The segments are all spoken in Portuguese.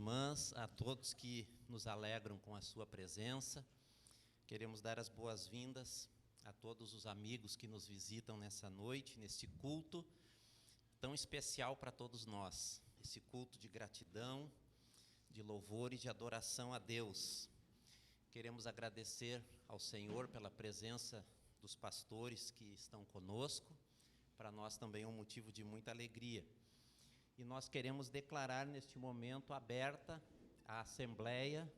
irmãs, a todos que nos alegram com a sua presença. Queremos dar as boas-vindas a todos os amigos que nos visitam nessa noite, neste culto tão especial para todos nós. Esse culto de gratidão, de louvor e de adoração a Deus. Queremos agradecer ao Senhor pela presença dos pastores que estão conosco. Para nós também é um motivo de muita alegria. E nós queremos declarar neste momento aberta a Assembleia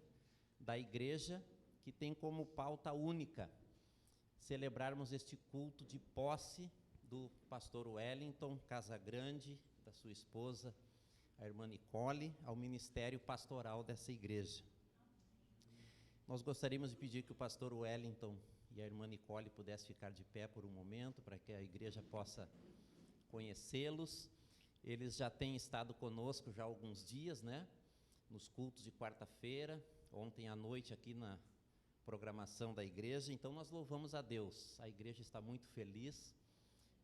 da Igreja, que tem como pauta única celebrarmos este culto de posse do pastor Wellington Casagrande, da sua esposa, a irmã Nicole, ao ministério pastoral dessa igreja. Nós gostaríamos de pedir que o pastor Wellington e a irmã Nicole pudessem ficar de pé por um momento, para que a igreja possa conhecê-los. Eles já têm estado conosco já há alguns dias, né? Nos cultos de quarta-feira, ontem à noite aqui na programação da igreja. Então nós louvamos a Deus. A igreja está muito feliz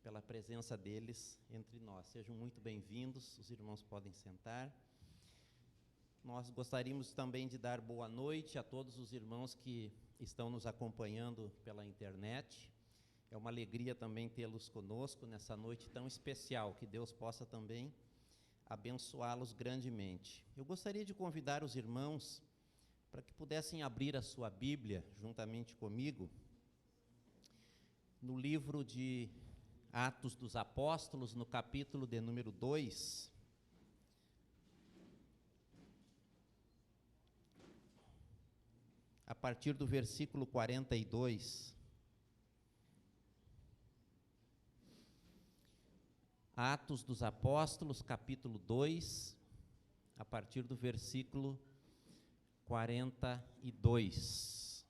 pela presença deles entre nós. Sejam muito bem-vindos, os irmãos podem sentar. Nós gostaríamos também de dar boa noite a todos os irmãos que estão nos acompanhando pela internet. É uma alegria também tê-los conosco nessa noite tão especial, que Deus possa também abençoá-los grandemente. Eu gostaria de convidar os irmãos para que pudessem abrir a sua Bíblia juntamente comigo no livro de Atos dos Apóstolos, no capítulo de número 2. A partir do versículo 42. Atos dos Apóstolos, capítulo 2, a partir do versículo 42.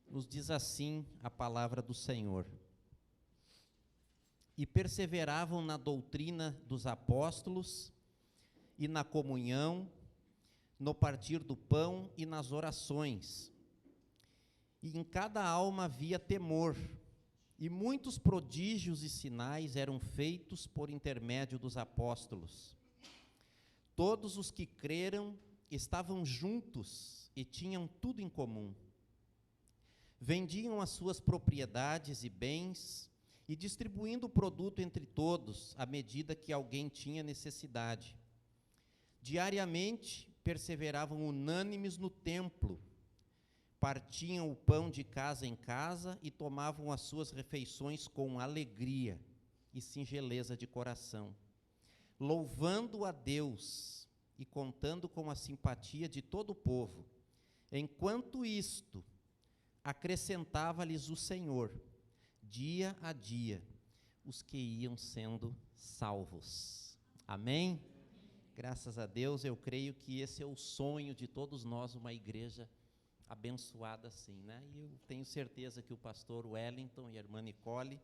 Nos diz assim a palavra do Senhor: E perseveravam na doutrina dos apóstolos, e na comunhão, no partir do pão e nas orações. E em cada alma havia temor, e muitos prodígios e sinais eram feitos por intermédio dos apóstolos. Todos os que creram estavam juntos e tinham tudo em comum. Vendiam as suas propriedades e bens e distribuindo o produto entre todos, à medida que alguém tinha necessidade. Diariamente perseveravam unânimes no templo, partiam o pão de casa em casa e tomavam as suas refeições com alegria e singeleza de coração, louvando a Deus e contando com a simpatia de todo o povo. Enquanto isto, acrescentava-lhes o Senhor, dia a dia, os que iam sendo salvos. Amém? Graças a Deus, eu creio que esse é o sonho de todos nós, uma igreja abençoada assim, né? E eu tenho certeza que o pastor Wellington e a irmã Nicole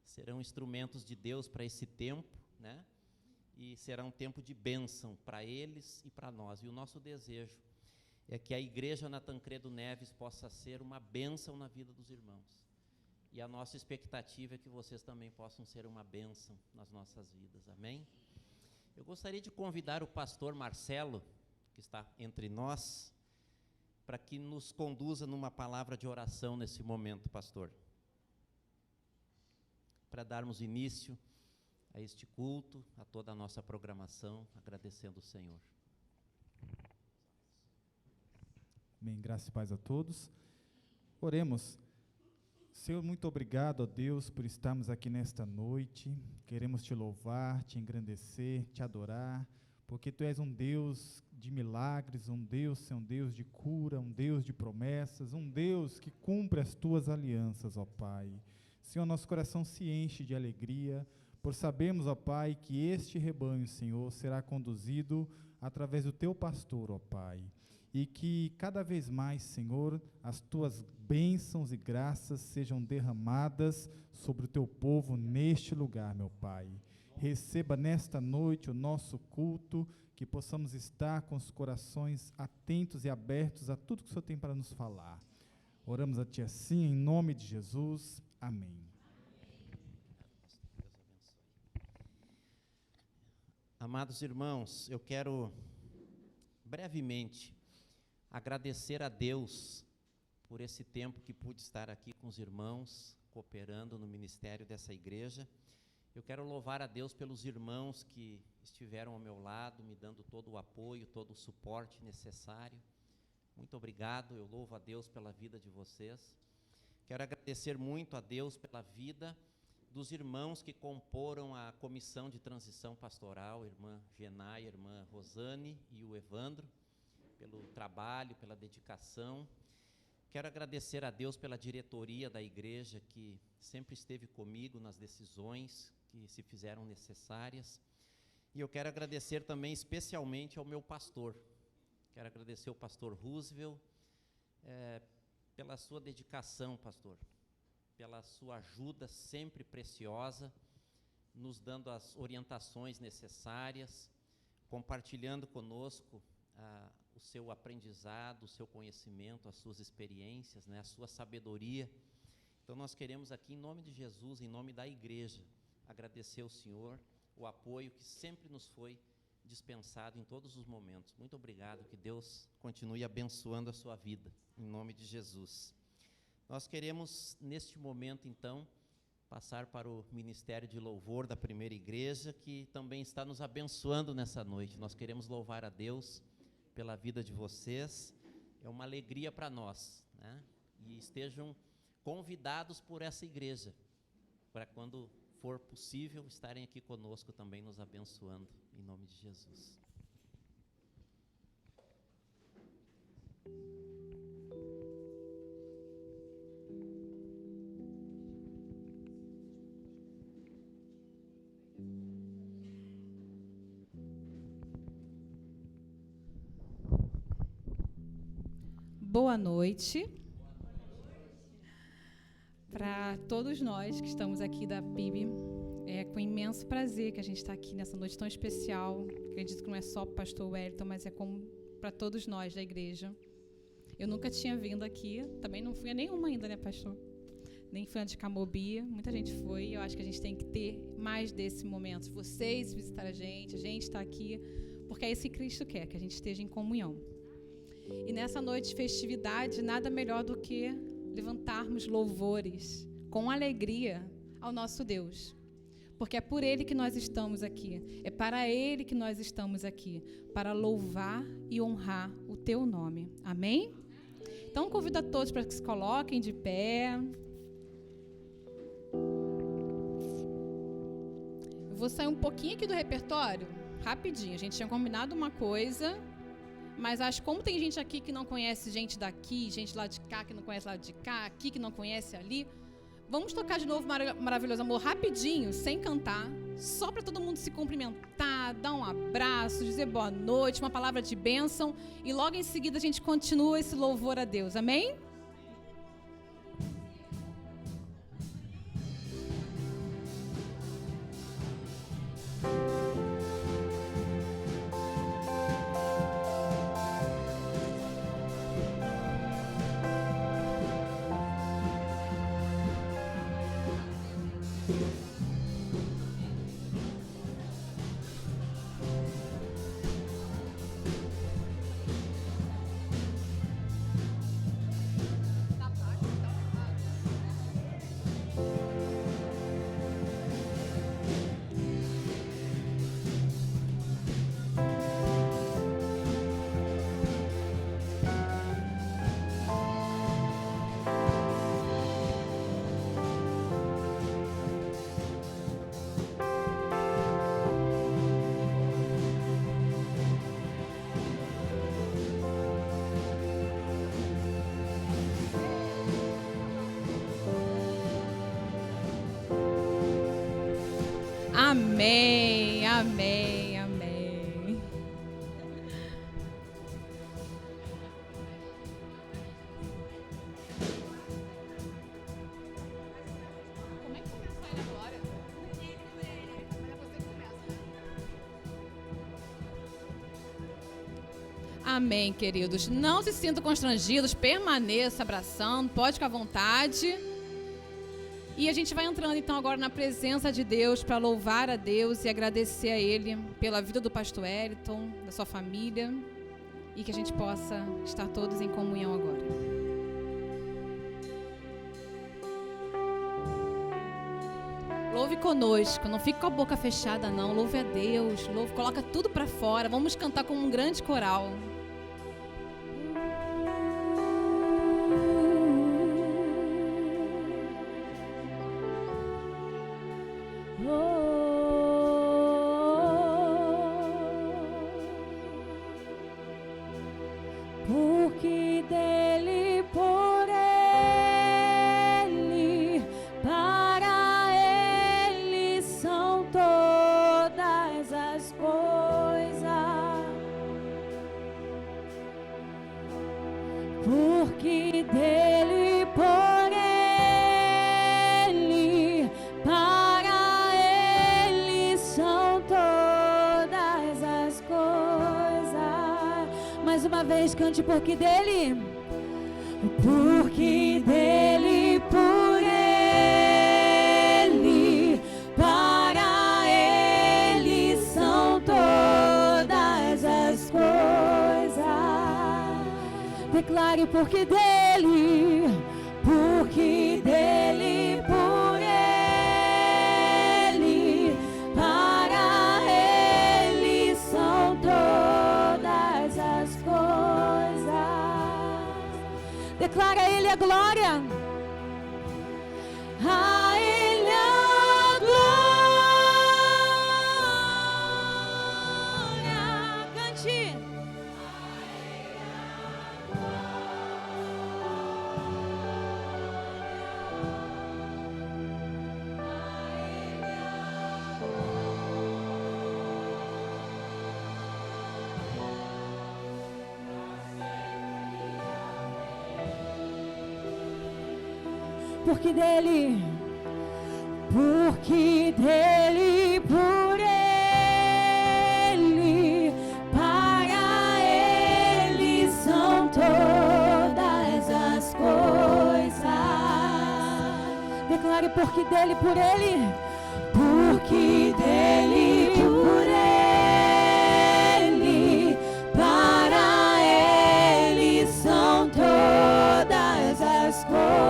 serão instrumentos de Deus para esse tempo, né? E será um tempo de bênção para eles e para nós. E o nosso desejo é que a igreja na Tancredo Neves possa ser uma bênção na vida dos irmãos. E a nossa expectativa é que vocês também possam ser uma bênção nas nossas vidas. Amém? Eu gostaria de convidar o pastor Marcelo, que está entre nós, para que nos conduza numa palavra de oração nesse momento, pastor. Para darmos início a este culto, a toda a nossa programação, agradecendo o Senhor. Bem, graças e paz a todos. Oremos. Senhor, muito obrigado a Deus por estarmos aqui nesta noite. Queremos te louvar, te engrandecer, te adorar, porque Tu és um Deus de milagres, um Deus de cura, um Deus de promessas, um Deus que cumpre as Tuas alianças, ó Pai. Senhor, nosso coração se enche de alegria, por sabermos, ó Pai, que este rebanho, Senhor, será conduzido através do Teu pastor, ó Pai. E que cada vez mais, Senhor, as Tuas bênçãos e graças sejam derramadas sobre o Teu povo neste lugar, meu Pai. Receba nesta noite o nosso culto, que possamos estar com os corações atentos e abertos a tudo que o Senhor tem para nos falar. Oramos a Ti assim, em nome de Jesus. Amém. Amados irmãos, eu quero brevemente agradecer a Deus por esse tempo que pude estar aqui com os irmãos, cooperando no ministério dessa igreja. Eu quero louvar a Deus pelos irmãos que estiveram ao meu lado, me dando todo o apoio, todo o suporte necessário. Muito obrigado, eu louvo a Deus pela vida de vocês. Quero agradecer muito a Deus pela vida dos irmãos que comporam a comissão de transição pastoral, a irmã Genai, a irmã Rosane e o Evandro, pelo trabalho, pela dedicação. Quero agradecer a Deus pela diretoria da igreja, que sempre esteve comigo nas decisões que se fizeram necessárias. E eu quero agradecer também especialmente ao meu pastor. Quero agradecer ao pastor Roosevelt pela sua dedicação, pastor, pela sua ajuda sempre preciosa, nos dando as orientações necessárias, compartilhando conosco o seu aprendizado, o seu conhecimento, as suas experiências, a sua sabedoria. Então nós queremos aqui, em nome de Jesus, em nome da igreja, agradecer ao Senhor o apoio que sempre nos foi dispensado em todos os momentos. Muito obrigado, que Deus continue abençoando a sua vida, em nome de Jesus. Nós queremos, neste momento, então, passar para o Ministério de Louvor da Primeira Igreja, que também está nos abençoando nessa noite. Nós queremos louvar a Deus pela vida de vocês. É uma alegria para nós, E estejam convidados por essa igreja, para quando for possível, estarem aqui conosco também nos abençoando, em nome de Jesus. Boa noite. Para todos nós que estamos aqui da PIB, é com imenso prazer que a gente está aqui nessa noite tão especial. Acredito que não é só para o pastor Wellington, mas é como para todos nós da igreja. Eu nunca tinha vindo aqui, também não fui a nenhuma ainda, pastor? Nem fui a de Camobi, muita gente foi. Eu acho que a gente tem que ter mais desse momento. Vocês visitar a gente está aqui, porque é isso que Cristo quer, que a gente esteja em comunhão. E nessa noite de festividade, nada melhor do que levantarmos louvores com alegria ao nosso Deus. Porque é por Ele que nós estamos aqui. É para Ele que nós estamos aqui. Para louvar e honrar o Teu nome. Amém? Então, convido a todos para que se coloquem de pé. Eu vou sair um pouquinho aqui do repertório, rapidinho. A gente tinha combinado uma coisa, mas acho que como tem gente aqui que não conhece gente daqui, gente lá de cá que não conhece lá de cá, aqui que não conhece ali, vamos tocar de novo Maravilhoso Amor rapidinho, sem cantar, só para todo mundo se cumprimentar, dar um abraço, dizer boa noite, uma palavra de bênção, e logo em seguida a gente continua esse louvor a Deus, amém? Amém, amém, amém. Como é que começa ele agora? Amém, queridos. Não se sintam constrangidos, permaneça abraçando, pode ficar à vontade. E a gente vai entrando então agora na presença de Deus para louvar a Deus e agradecer a Ele pela vida do pastor Wellington, da sua família, e que a gente possa estar todos em comunhão agora. Louve conosco, não fique com a boca fechada não, louve a Deus, louve, coloca tudo para fora, vamos cantar como um grande coral. Porque dele, por ele, para ele são todas as coisas. Porque dele, por ele, para ele são todas as coisas. Mais uma vez, cante porque dele, por ele, para ele são todas as coisas. Declare porque dele, por ele, para ele são todas as coisas. Declara a ele a glória. A ele a glória. Cante. Porque dele, por ele, para ele são todas as coisas. Declare porque dele, por ele, porque dele, por ele, para ele são todas as coisas.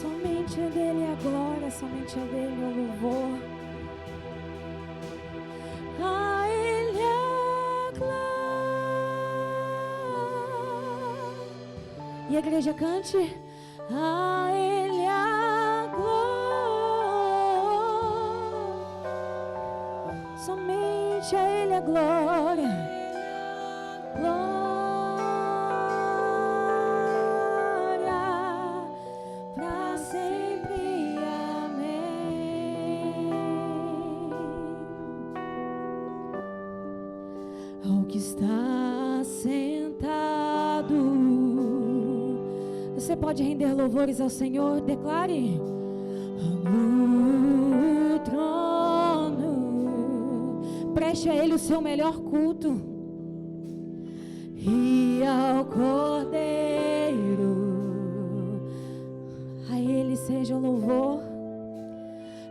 Somente a dele a glória, somente a dele o louvor. A ele a glória. E a igreja cante. A ele a glória. Somente a ele a glória. Ao que está sentado, você pode render louvores ao Senhor. Declare: no trono, preste a Ele o seu melhor culto, e ao Cordeiro, a Ele seja o louvor,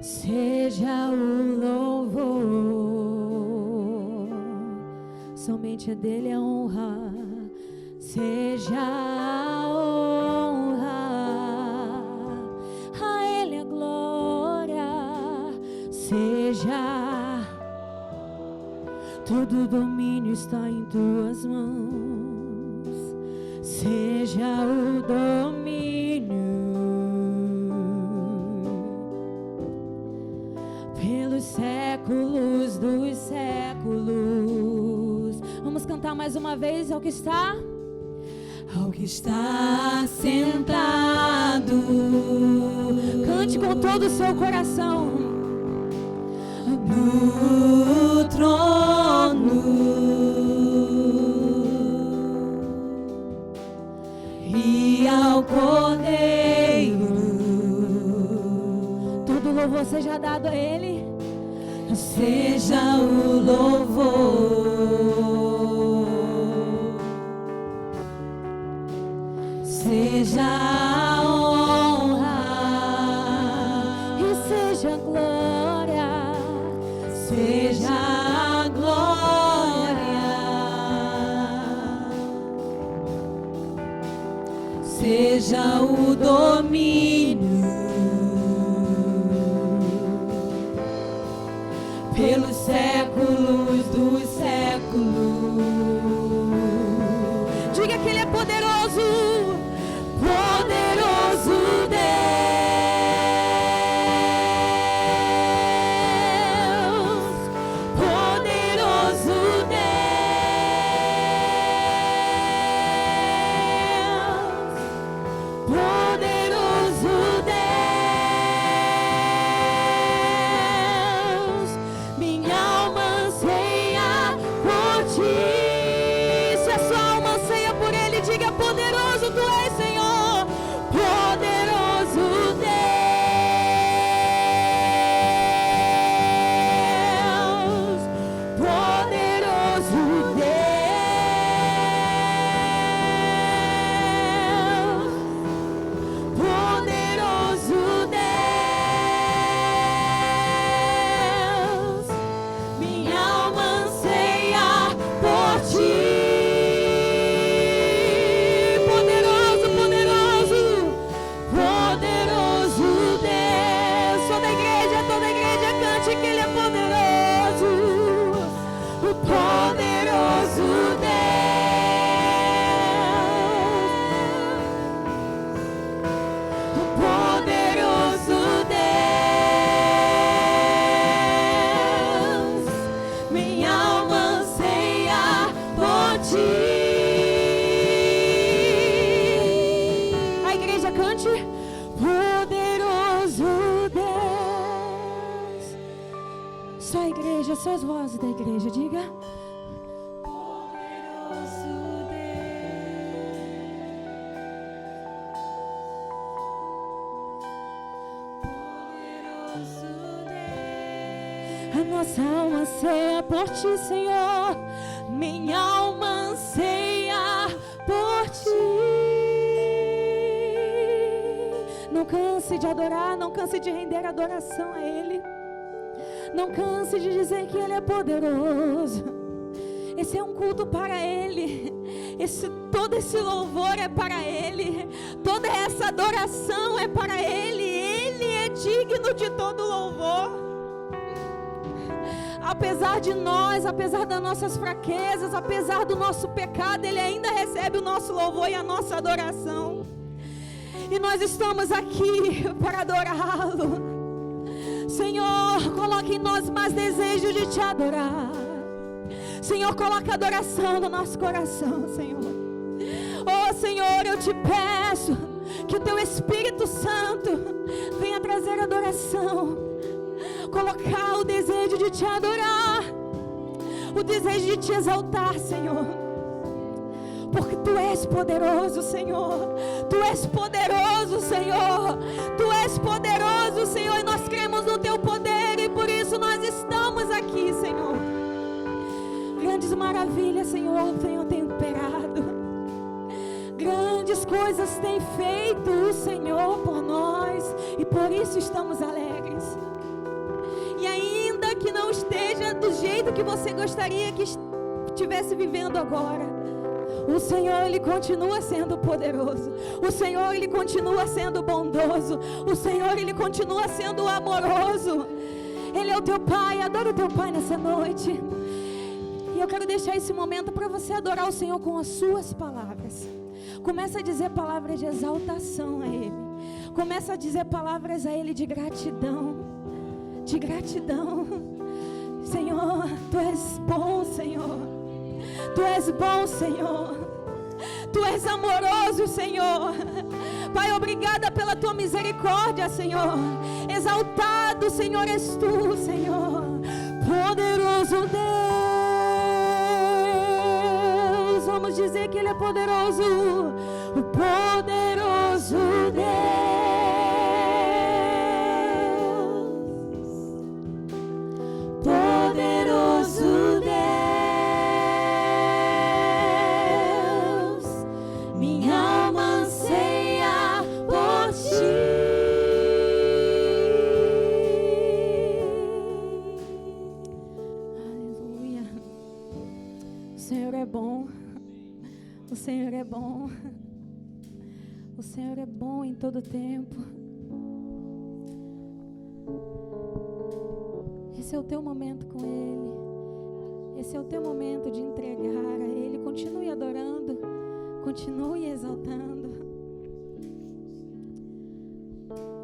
seja o louvor. somente é dele a honra. Seja a honra, a ele a glória. Seja, todo domínio está em tuas mãos. Seja o domínio pelos séculos dos séculos. Vamos cantar mais uma vez ao que está sentado. Cante com todo o seu coração. No trono e ao Cordeiro, todo louvor seja dado a Ele. Seja o louvor, seja a honra e seja a glória, seja a glória, seja o domínio pelos séculos dos séculos. Diga que Ele é poderoso, poderoso Deus, poderoso Deus, poderoso Deus. Minha alma anseia por Ti. Se a sua alma anseia por Ele, diga: poderoso Tu és, Senhor. Poderoso Deus, poderoso Deus, poderoso Deus. Minha alma anseia por Ti. Poderoso, poderoso, poderoso Deus. Toda a igreja cante que Ele é poderoso. O poderoso Deus, o poderoso Deus. Minha alma anseia por Ti. A igreja cante: poderoso Deus. Só a igreja, só as vozes da igreja, diga: poderoso Deus, poderoso Deus. A nossa alma anseia por Ti, Senhor. Minha alma anseia por Ti. Não canse de adorar, não canse de render adoração a Ele. Não canse de dizer que Ele é poderoso. Esse é um culto para Ele. Todo esse louvor é para Ele. Toda essa adoração é para Ele. Ele é digno de todo louvor. Apesar de nós, apesar das nossas fraquezas, apesar do nosso pecado, Ele ainda recebe o nosso louvor e a nossa adoração. E nós estamos aqui para adorá-lo. Senhor, coloque em nós mais desejo de Te adorar. Senhor, coloque a adoração no nosso coração, Senhor. Oh, Senhor, eu Te peço que o Teu Espírito Santo venha trazer adoração. Colocar o desejo de Te adorar, o desejo de Te exaltar, Senhor. Porque Tu és poderoso, Senhor. Tu és poderoso, Senhor. Tu és poderoso, Senhor. E nós cremos no Teu poder e por isso nós estamos aqui, Senhor. Grandes maravilhas, Senhor, tenham temperado. Grandes coisas tem feito o Senhor por nós e por isso estamos alegres. E ainda que não esteja do jeito que você gostaria que estivesse vivendo agora, o Senhor, Ele continua sendo poderoso. O Senhor, Ele continua sendo bondoso. O Senhor, Ele continua sendo amoroso. Ele é o teu Pai. Adora o teu Pai nessa noite. E eu quero deixar esse momento para você adorar o Senhor com as suas palavras. Começa a dizer palavras de exaltação a Ele. Começa a dizer palavras a Ele de gratidão. De gratidão. Senhor, Tu és bom, Senhor. Tu és bom, Senhor. Tu és amoroso, Senhor. Pai, obrigada pela Tua misericórdia, Senhor. Exaltado, Senhor, és Tu, Senhor. Poderoso Deus. Vamos dizer que Ele é poderoso. O poderoso Deus. Poderoso Deus. O Senhor é bom. O Senhor é bom em todo tempo. Esse é o teu momento com Ele. Esse é o teu momento de entregar a Ele. Continue adorando. Continue exaltando.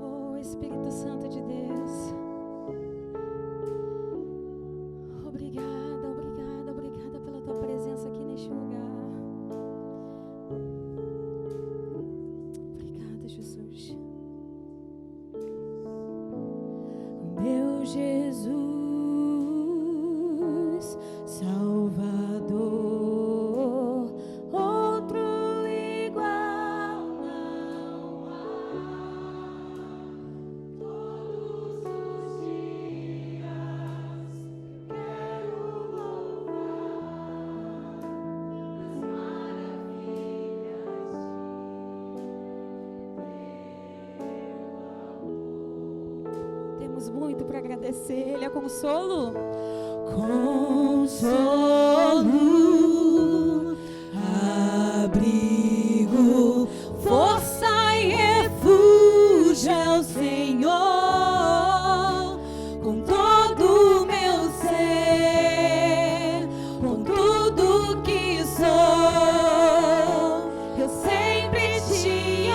Oh, Espírito Santo de Deus. Obrigada, obrigada, obrigada pela Tua presença aqui neste lugar. Meu Jesus, Salvador, outro igual não há. Todos os dias quero louvar as maravilhas de Temos muito para agradecer. Ele é consolo. Consolo, abrigo, força e refúgio é o Senhor. Com todo o meu ser, com tudo que sou, eu sempre te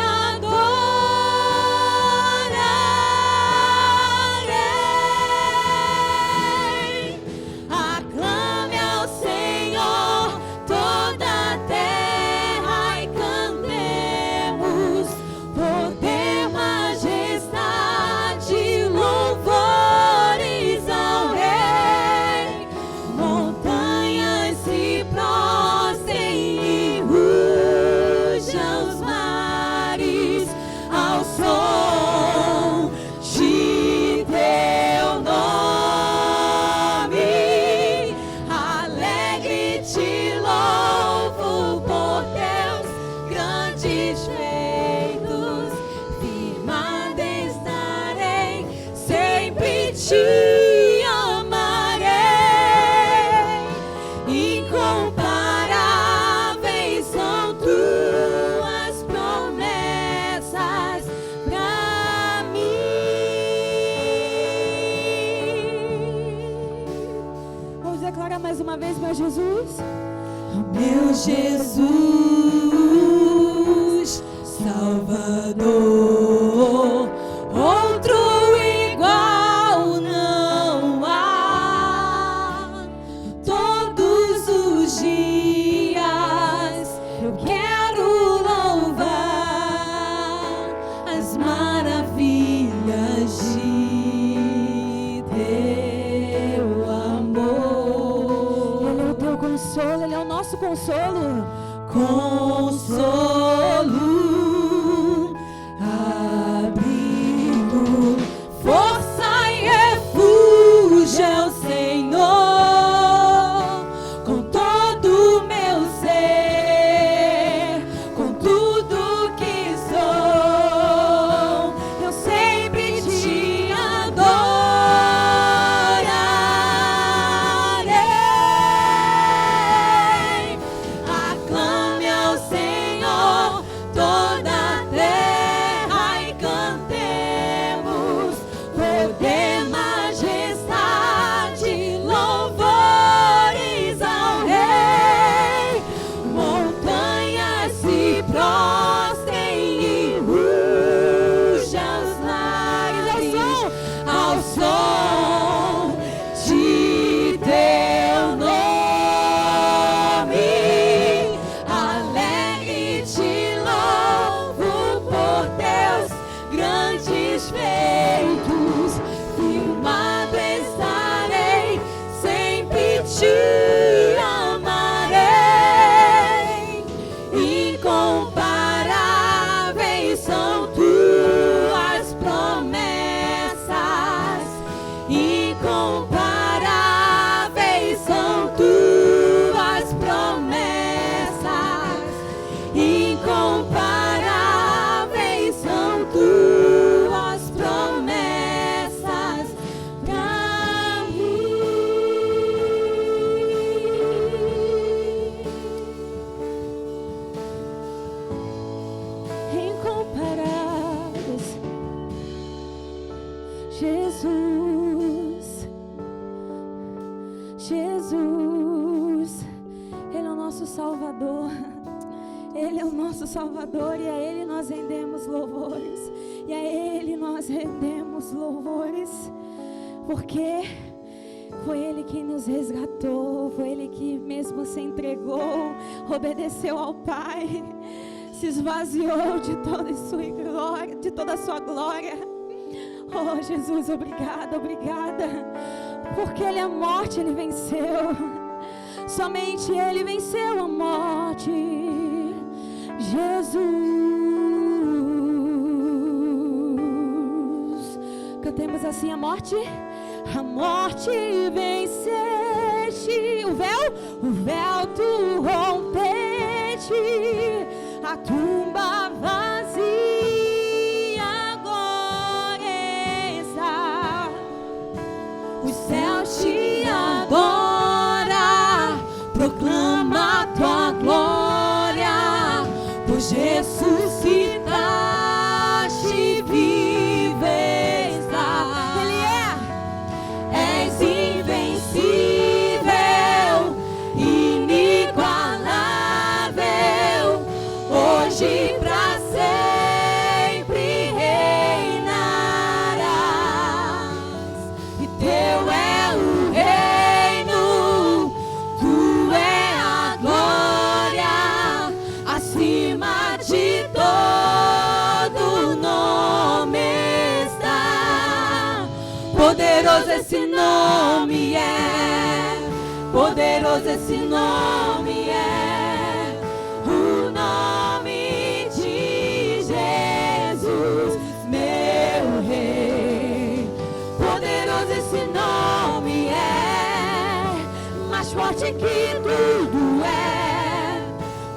Jesus, meu Jesus, Salvador, outro igual não há. Todos os dias eu quero louvar as maravilhas de teu amor. Ele é o teu consolo, Ele é o nosso consolo. Consolo, abrigo, força e refúgio é o Senhor. Com todo o meu ser, com tudo que sou, eu sempre te adorarei. Jesus, Jesus, Ele é o nosso Salvador, Ele é o nosso Salvador, e a Ele nós rendemos louvores, e a Ele nós rendemos louvores, porque foi Ele quem nos resgatou, foi Ele que mesmo se entregou, obedeceu ao Pai, se esvaziou de toda a sua glória, de toda a sua glória. Oh Jesus, obrigada, obrigada, porque Ele a morte Ele venceu, somente Ele venceu a morte. Jesus, cantemos assim: a morte venceste, o véu tu rompeste, a tumba vazia agora está, os céus te adoram, proclama tua glória, pois ressuscitaste, vive está. Ele és invencível, inigualável, hoje pra sempre reinarás, e teu é o reino, tu é a glória, acima de todo nome está. Poderoso esse nome é, poderoso esse nome é, o nome de Jesus, meu Rei. Poderoso esse nome é, mais forte que tudo é.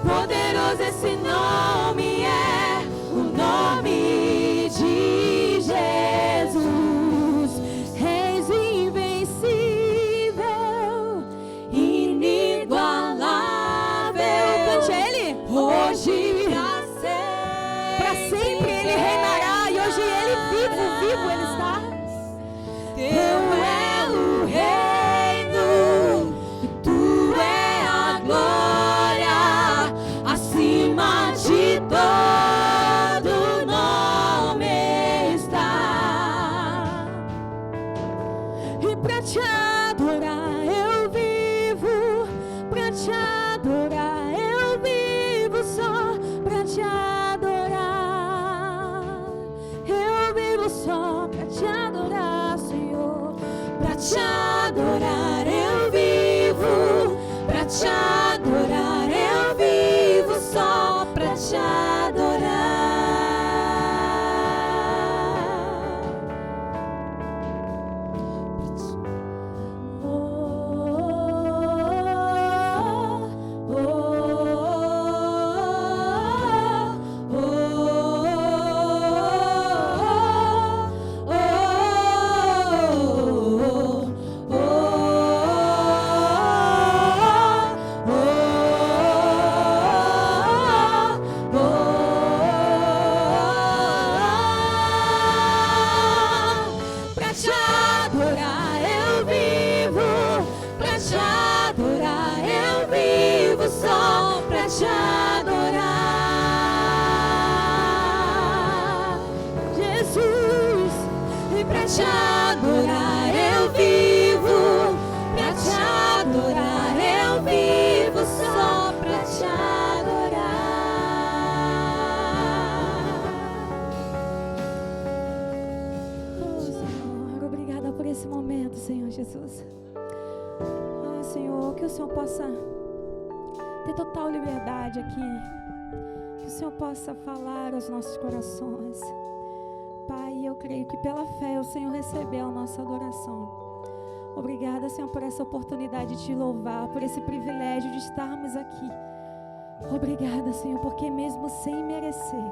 Poderoso esse nome é, o nome de Jesus. Reis invencível, inigualável. Cante Ele. Hoje pra sempre Ele reinará, e hoje Ele vivo Ele está. Teu é o reino, tu é a glória, acima de todo nome está. E pra te adorar eu vivo, pra te adorar eu vivo, só pra te adorar. Eu vivo só pra te adorar, Senhor. Pra te adorar eu vivo, pra te adorar eu vivo, só pra te adorar. Oh, oh, oh, pra te adorar eu vivo, pra te adorar eu vivo, só pra te adorar, Jesus. E pra te adorar eu vivo, pra te adorar eu vivo, só pra te adorar. Oh, Senhor, obrigada por esse momento, Senhor Jesus. Ah, Senhor, que o Senhor possa ter total liberdade aqui, que o Senhor possa falar aos nossos corações. Pai, eu creio que pela fé o Senhor recebeu a nossa adoração. Obrigada, Senhor, por essa oportunidade de te louvar, por esse privilégio de estarmos aqui. Obrigada, Senhor, porque mesmo sem merecer,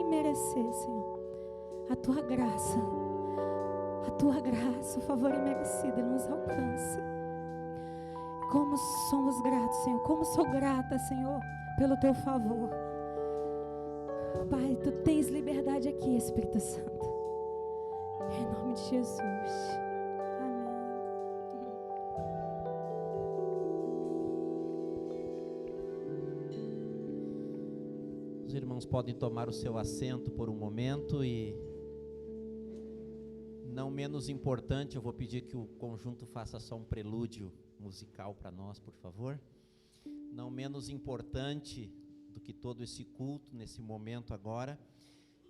Senhor, a tua graça, o favor imerecido nos alcança. Como somos gratos, Senhor, como sou grata, Senhor, pelo teu favor. Pai, tu tens liberdade aqui, Espírito Santo. nome de Jesus. Amém. Os irmãos podem tomar o seu assento por um momento e, não menos importante, eu vou pedir que o conjunto faça só um prelúdio musical para nós, por favor. Não menos importante do que todo esse culto, nesse momento agora,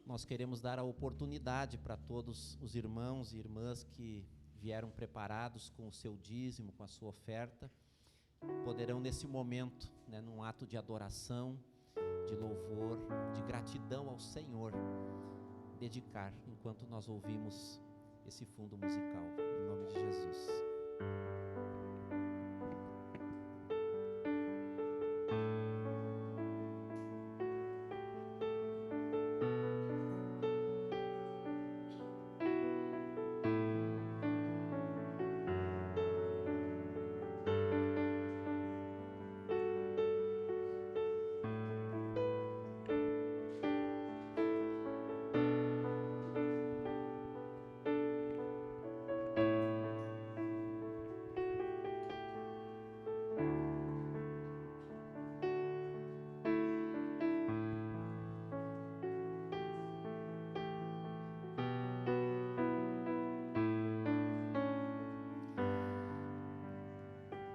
nós queremos dar a oportunidade para todos os irmãos e irmãs que vieram preparados com o seu dízimo, com a sua oferta, poderão nesse momento, num ato de adoração, de louvor, de gratidão ao Senhor, dedicar enquanto nós ouvimos esse fundo musical, em nome de Jesus.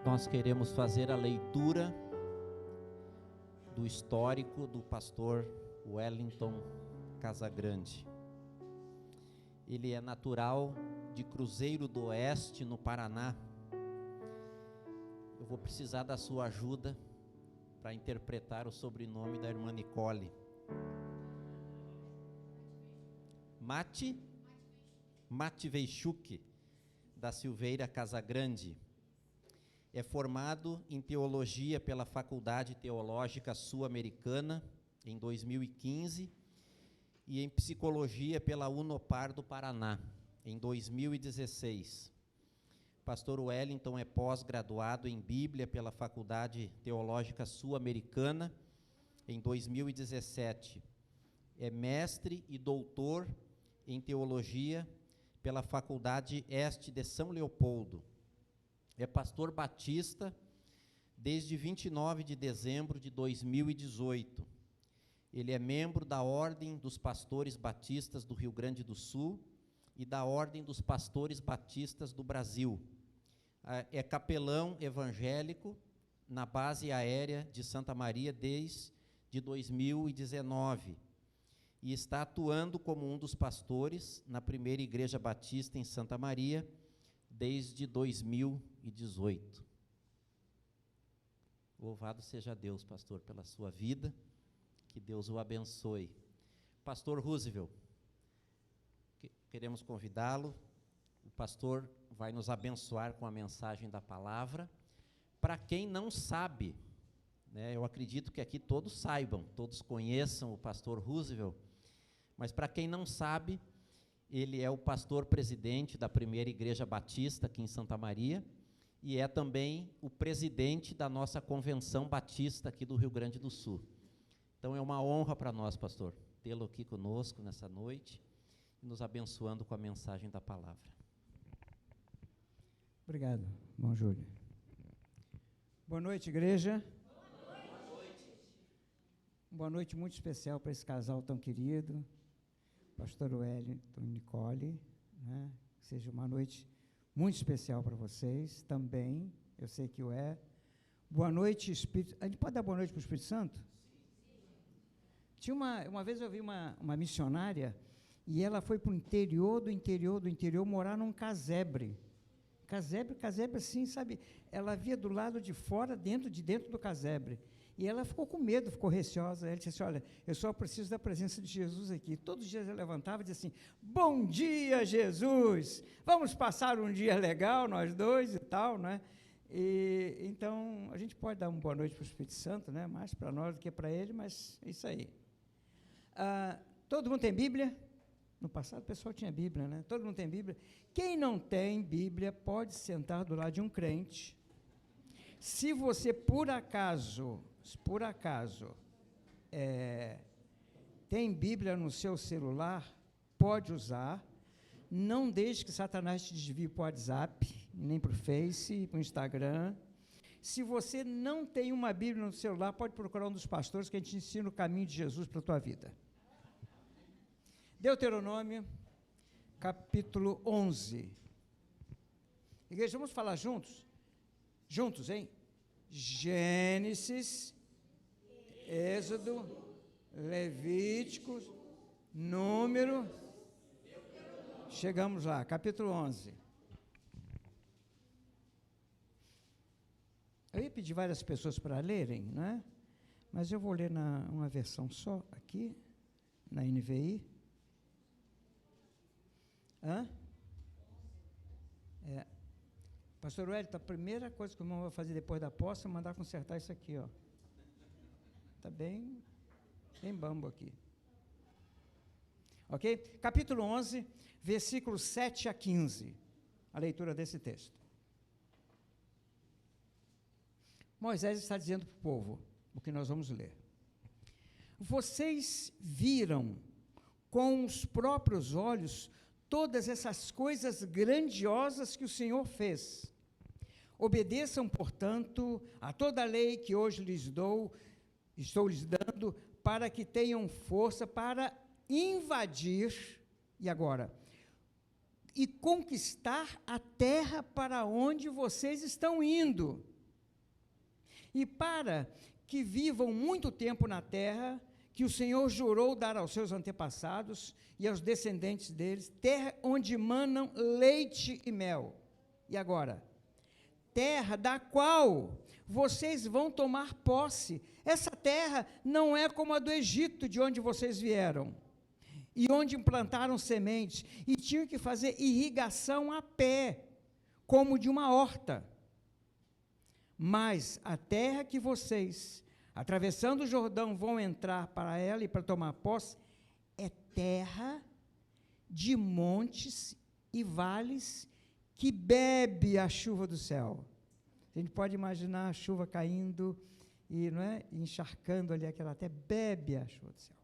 Nós queremos fazer a leitura do histórico do pastor Wellington Casagrande. Ele é natural de Cruzeiro do Oeste, no Paraná. Eu vou precisar da sua ajuda para interpretar o sobrenome da irmã Nicole. Matveichuk da Silveira Casagrande. É formado em Teologia pela Faculdade Teológica Sul-Americana, em 2015, e em Psicologia pela Unopar do Paraná, em 2016. Pastor Wellington é pós-graduado em Bíblia pela Faculdade Teológica Sul-Americana, em 2017. É mestre e doutor em Teologia pela Faculdade Este de São Leopoldo. É pastor batista desde 29 de dezembro de 2018. Ele é membro da Ordem dos Pastores Batistas do Rio Grande do Sul e da Ordem dos Pastores Batistas do Brasil. É capelão evangélico na base aérea de Santa Maria desde 2019 e está atuando como um dos pastores na primeira Igreja Batista em Santa Maria desde 2018. Louvado seja Deus, pastor, pela sua vida, que Deus o abençoe. Pastor Roosevelt, queremos convidá-lo, o pastor vai nos abençoar com a mensagem da palavra. Para quem não sabe, eu acredito que aqui todos saibam, todos conheçam o pastor Roosevelt, mas para quem não sabe, ele é o pastor presidente da primeira Igreja Batista aqui em Santa Maria e é também o presidente da nossa Convenção Batista aqui do Rio Grande do Sul. Então é uma honra para nós, pastor, tê-lo aqui conosco nessa noite e nos abençoando com a mensagem da palavra. Obrigado, irmão Júlio. Boa noite, igreja. Boa noite. Boa noite muito especial para esse casal tão querido, pastor Wellington e Nicole, Seja uma noite muito especial para vocês também, eu sei que o é. Boa noite, Espírito. A gente pode dar boa noite para o Espírito Santo? Tinha uma vez eu vi uma missionária e ela foi para o interior do interior morar num casebre. Casebre assim, sabe? Ela via do lado de fora, dentro do casebre. E ela ficou com medo, ficou receosa. Ela disse assim, olha, eu só preciso da presença de Jesus aqui. Todos os dias ela levantava e dizia assim, bom dia, Jesus! Vamos passar um dia legal, nós dois e tal, né? E, então, a gente pode dar uma boa noite para o Espírito Santo, né? Mais para nós do que para ele, mas é isso aí. Todo mundo tem Bíblia? No passado o pessoal tinha Bíblia, né? Todo mundo tem Bíblia. Quem não tem Bíblia pode sentar do lado de um crente. Se você, por acaso, tem Bíblia no seu celular, pode usar. não deixe que Satanás te desvie para o WhatsApp, nem para o Face, para o Instagram. Se você não tem uma Bíblia no celular, pode procurar um dos pastores que a gente ensina o caminho de Jesus para a tua vida. Deuteronômio, capítulo 11. Igreja, vamos falar juntos? Juntos, hein? Gênesis, Êxodo, Levítico, Número. Chegamos lá, capítulo 11. Eu ia pedir várias pessoas para lerem, né? Mas eu vou ler uma versão só aqui, na NVI. Pastor Wellington, a primeira coisa que o irmão vai fazer depois da posse é mandar consertar isso aqui, ó. Está bem bambo aqui. Ok? Capítulo 11, versículos 7 a 15. A leitura desse texto. Moisés está dizendo para o povo, o que nós vamos ler. Vocês viram com os próprios olhos todas essas coisas grandiosas que o Senhor fez. Obedeçam, portanto, a toda a lei que hoje estou lhes dando, para que tenham força para invadir, e agora, e conquistar a terra para onde vocês estão indo. E para que vivam muito tempo na terra, que o Senhor jurou dar aos seus antepassados e aos descendentes deles, terra onde manam leite e mel. E agora, terra da qual vocês vão tomar posse. Essa terra não é como a do Egito, de onde vocês vieram, e onde implantaram sementes, e tinham que fazer irrigação a pé, como de uma horta. Mas a terra que vocês, atravessando o Jordão, vão entrar para ela e para tomar posse, é terra de montes e vales que bebe a chuva do céu. A gente pode imaginar a chuva caindo e, não é, encharcando ali aquela terra, bebe a chuva do céu.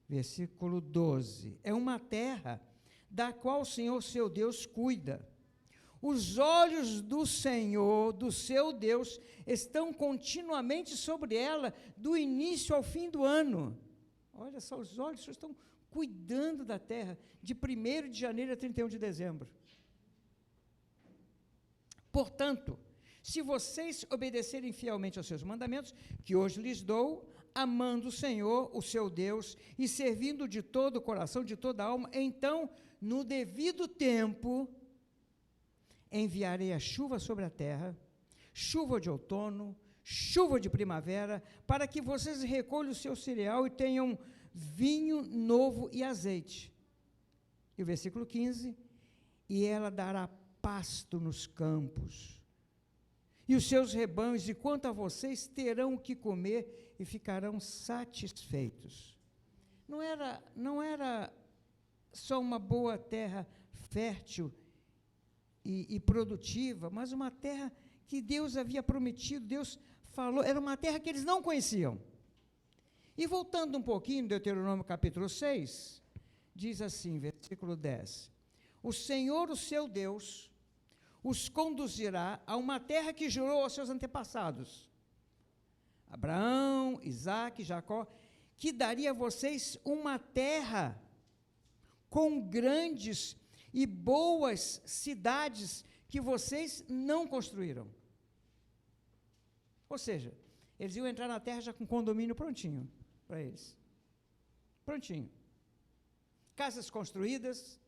Versículo 12. É uma terra da qual o Senhor, seu Deus, cuida. Os olhos do Senhor, do seu Deus, estão continuamente sobre ela, do início ao fim do ano. Olha só, os olhos do Senhor estão cuidando da terra, de 1º de janeiro a 31 de dezembro. Portanto, se vocês obedecerem fielmente aos seus mandamentos, que hoje lhes dou, amando o Senhor, o seu Deus, e servindo de todo o coração, de toda a alma, então, no devido tempo, enviarei a chuva sobre a terra, chuva de outono, chuva de primavera, para que vocês recolham o seu cereal e tenham vinho novo e azeite. E o versículo 15, e ela dará pasto nos campos, e os seus rebanhos, e quanto a vocês, terão o que comer e ficarão satisfeitos. Não era só uma boa terra fértil e produtiva, mas uma terra que Deus havia prometido, Deus falou, era uma terra que eles não conheciam. E voltando um pouquinho, Deuteronômio capítulo 6, diz assim, versículo 10, o Senhor, o seu Deus, os conduzirá a uma terra que jurou aos seus antepassados, Abraão, Isaque, Jacó, que daria a vocês uma terra com grandes e boas cidades que vocês não construíram. Ou seja, eles iam entrar na terra já com condomínio prontinho para eles. Prontinho. Casas construídas,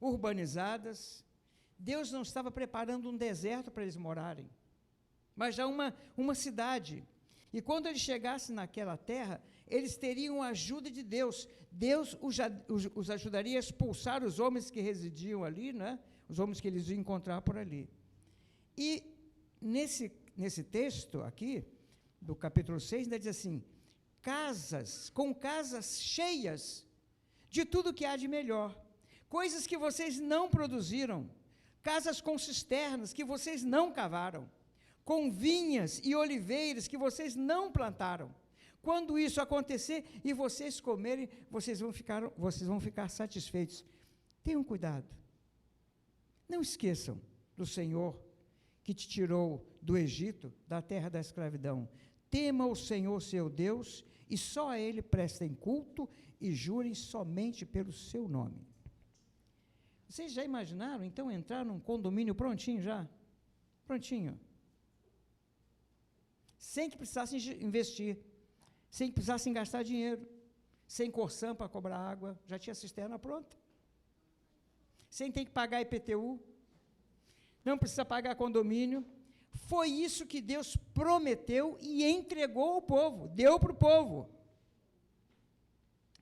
urbanizadas. Deus não estava preparando um deserto para eles morarem, mas já uma cidade. E quando eles chegassem naquela terra, eles teriam a ajuda de Deus. Deus os ajudaria a expulsar os homens que residiam ali, né? Os homens que eles iam encontrar por ali. E nesse texto aqui, do capítulo 6, ainda diz assim, com casas cheias de tudo que há de melhor, coisas que vocês não produziram, casas com cisternas que vocês não cavaram, com vinhas e oliveiras que vocês não plantaram. Quando isso acontecer e vocês comerem, vocês vão ficar satisfeitos. Tenham cuidado. Não esqueçam do Senhor que te tirou do Egito, da terra da escravidão. Tema o Senhor seu Deus, e só a Ele prestem culto e jurem somente pelo seu nome. Vocês já imaginaram, então, entrar num condomínio prontinho já? Prontinho. Sem que precisassem investir, sem que precisassem gastar dinheiro, sem Corsan para cobrar água, já tinha cisterna pronta. Sem ter que pagar IPTU, não precisa pagar condomínio. Foi isso que Deus prometeu e entregou ao povo, deu para o povo.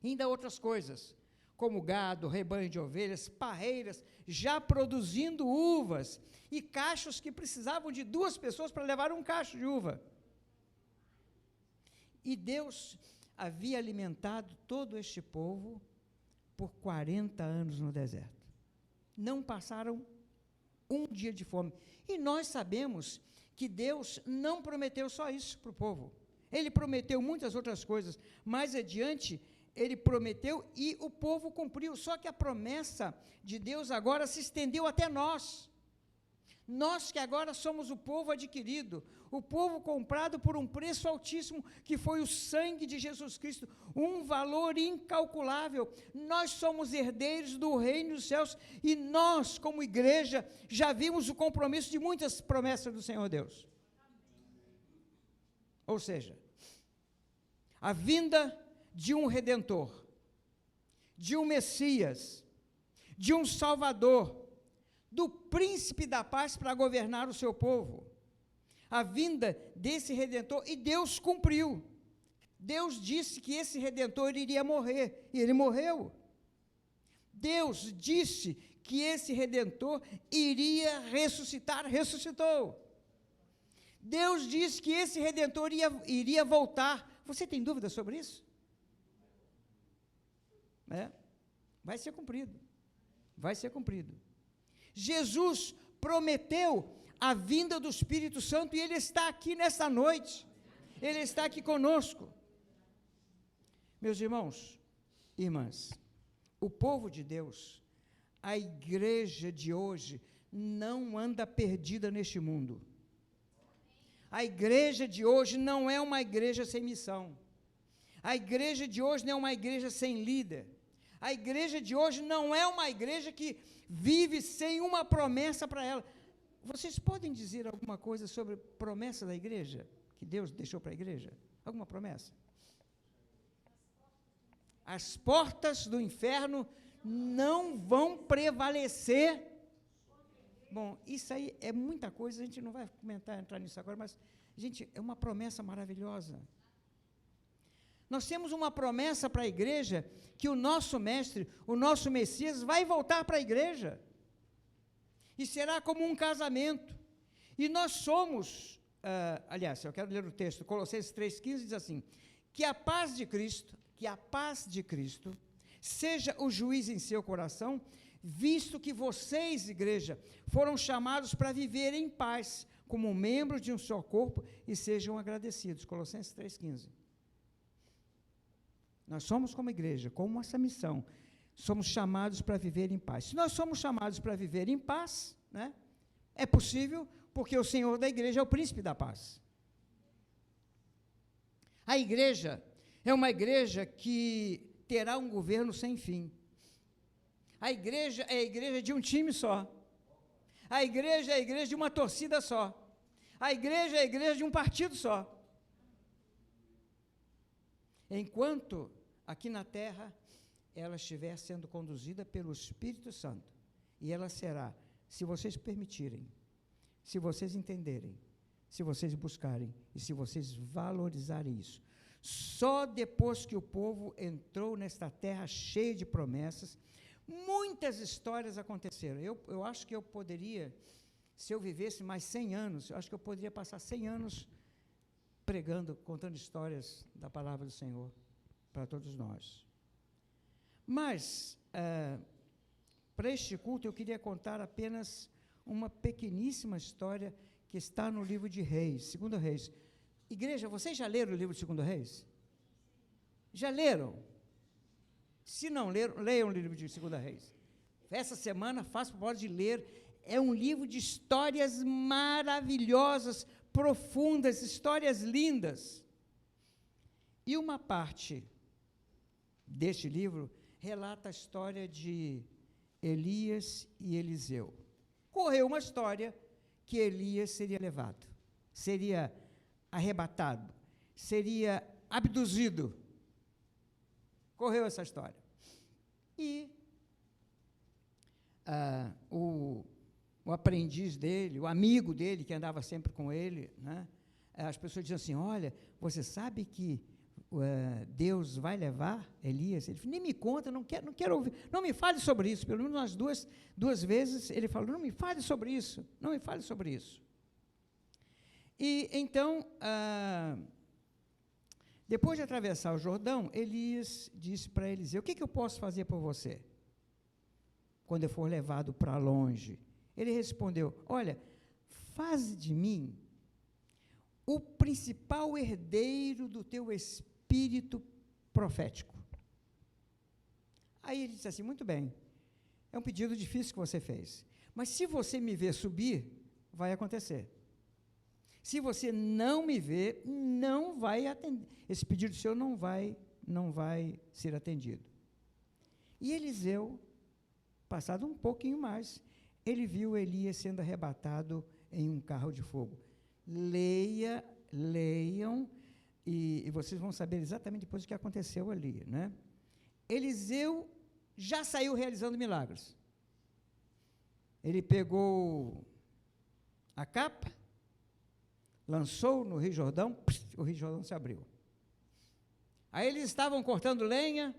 Ainda outras coisas, como gado, rebanho de ovelhas, parreiras, já produzindo uvas, e cachos que precisavam de 2 pessoas para levar um cacho de uva. E Deus havia alimentado todo este povo por 40 anos no deserto. Não passaram um dia de fome. E nós sabemos que Deus não prometeu só isso para o povo. Ele prometeu muitas outras coisas. Mais adiante, Ele prometeu e o povo cumpriu. Só que a promessa de Deus agora se estendeu até nós. Nós que agora somos o povo adquirido, o povo comprado por um preço altíssimo, que foi o sangue de Jesus Cristo, um valor incalculável. Nós somos herdeiros do reino dos céus, e nós, como igreja, já vimos o compromisso de muitas promessas do Senhor Deus. Ou seja, a vinda de um Redentor, de um Messias, de um Salvador, do príncipe da paz para governar o seu povo. A vinda desse Redentor, e Deus cumpriu. Deus disse que esse Redentor iria morrer, e ele morreu. Deus disse que esse Redentor iria ressuscitar, ressuscitou. Deus disse que esse Redentor iria voltar. Você tem dúvida sobre isso? Vai ser cumprido. Vai ser cumprido. Jesus prometeu a vinda do Espírito Santo, e Ele está aqui nesta noite. Ele está aqui conosco. Meus irmãos e irmãs, o povo de Deus, a igreja de hoje, não anda perdida neste mundo. A igreja de hoje não é uma igreja sem missão. A igreja de hoje não é uma igreja sem líder. A igreja de hoje não é uma igreja que vive sem uma promessa para ela. Vocês podem dizer alguma coisa sobre a promessa da igreja, que Deus deixou para a igreja? Alguma promessa? As portas do inferno não vão prevalecer. Bom, isso aí é muita coisa, a gente não vai entrar nisso agora, mas, gente, é uma promessa maravilhosa. Nós temos uma promessa para a igreja, que o nosso mestre, o nosso Messias, vai voltar para a igreja. E será como um casamento. E nós somos, aliás, eu quero ler o texto, Colossenses 3,15 diz assim: que a paz de Cristo seja o juiz em seu coração, visto que vocês, igreja, foram chamados para viver em paz, como membros de um só corpo, e sejam agradecidos. Colossenses 3,15. Nós somos, como igreja, com essa missão, somos chamados para viver em paz. Se nós somos chamados para viver em paz, né, é possível, porque o Senhor da igreja é o príncipe da paz. A igreja é uma igreja que terá um governo sem fim. A igreja é a igreja de um time só. A igreja é a igreja de uma torcida só. A igreja é a igreja de um partido só. Enquanto aqui na terra ela estiver sendo conduzida pelo Espírito Santo, e ela será, se vocês permitirem, se vocês entenderem, se vocês buscarem e se vocês valorizarem isso. Só depois que o povo entrou nesta terra cheia de promessas, muitas histórias aconteceram. Eu acho que eu poderia, se eu vivesse mais 100 anos, eu acho que eu poderia passar 100 anos pregando, contando histórias da palavra do Senhor para todos nós. Mas, para este culto, eu queria contar apenas uma pequeníssima história que está no livro de Reis, 2 Reis. Igreja, vocês já leram o livro de 2 Reis? Já leram? Se não leram, leiam o livro de 2 Reis. Essa semana, faço por favor de ler. é um livro de histórias maravilhosas, profundas, histórias lindas. E uma parte deste livro relata a história de Elias e Eliseu. Correu uma história que Elias seria levado, seria arrebatado, seria abduzido. Correu essa história. E o aprendiz dele, o amigo dele, que andava sempre com ele, né, as pessoas diziam assim, olha, você sabe que Deus vai levar Elias? Ele falou, nem me conta, não quero ouvir, não me fale sobre isso. Pelo menos umas duas vezes ele falou, não me fale sobre isso, não me fale sobre isso. E então, depois de atravessar o Jordão, Elias disse para Eliseu, o que eu posso fazer por você quando eu for levado para longe? Ele respondeu, olha, faz de mim o principal herdeiro do teu espírito profético. Aí ele disse assim, muito bem, é um pedido difícil que você fez, mas se você me ver subir, vai acontecer. Se você não me ver, não vai atender, esse pedido seu não vai ser atendido. E Eliseu, passado um pouquinho mais, ele viu Elias sendo arrebatado em um carro de fogo. Leiam, e vocês vão saber exatamente depois o que aconteceu ali, né? Eliseu já saiu realizando milagres. Ele pegou a capa, lançou no Rio Jordão, o Rio Jordão se abriu. Aí eles estavam cortando lenha,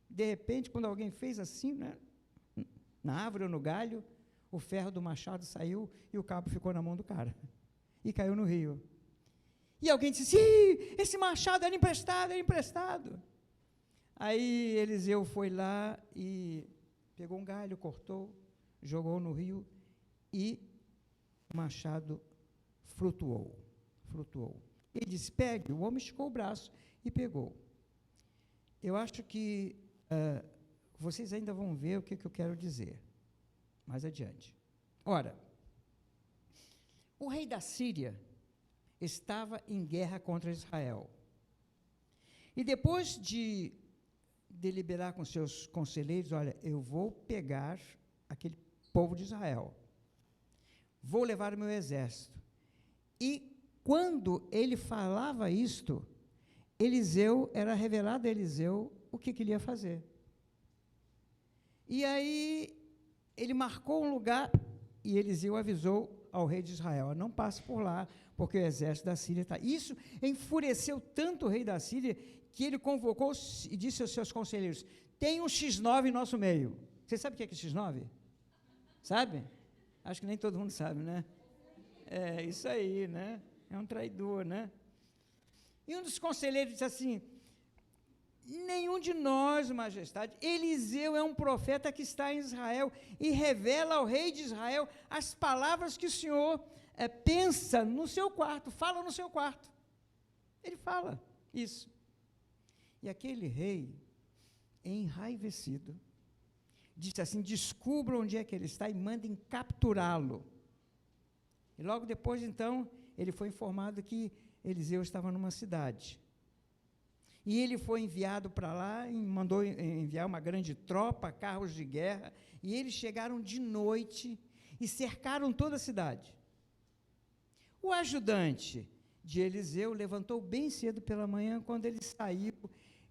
de repente, quando alguém fez assim, né, na árvore ou no galho, o ferro do machado saiu e o cabo ficou na mão do cara. E caiu no rio. E alguém disse, esse machado era emprestado. Aí Eliseu foi lá e pegou um galho, cortou, jogou no rio e o machado flutuou. Ele disse, pegue, o homem esticou o braço e pegou. Eu acho que vocês ainda vão ver o que eu quero dizer mais adiante. Ora, o rei da Síria estava em guerra contra Israel. E depois de deliberar com seus conselheiros, olha, eu vou pegar aquele povo de Israel, vou levar o meu exército. E quando ele falava isto, era revelado a Eliseu o que ele ia fazer. E aí ele marcou um lugar e Eliseu avisou ao rei de Israel, não passe por lá, porque o exército da Síria está... Isso enfureceu tanto o rei da Síria que ele convocou e disse aos seus conselheiros, tem um X9 em nosso meio. Você sabe o que é X9? Sabe? Acho que nem todo mundo sabe, né? É isso aí, né? É um traidor, né? E um dos conselheiros disse assim, nenhum de nós, majestade, Eliseu é um profeta que está em Israel e revela ao rei de Israel as palavras que o Senhor pensa no seu quarto, fala no seu quarto. Ele fala isso. E aquele rei, enraivecido, disse assim, descubra onde é que ele está e mandem capturá-lo. E logo depois, então, ele foi informado que Eliseu estava numa cidade. E ele foi enviado para lá, e mandou enviar uma grande tropa, carros de guerra, e eles chegaram de noite e cercaram toda a cidade. O ajudante de Eliseu levantou bem cedo pela manhã, quando ele saiu,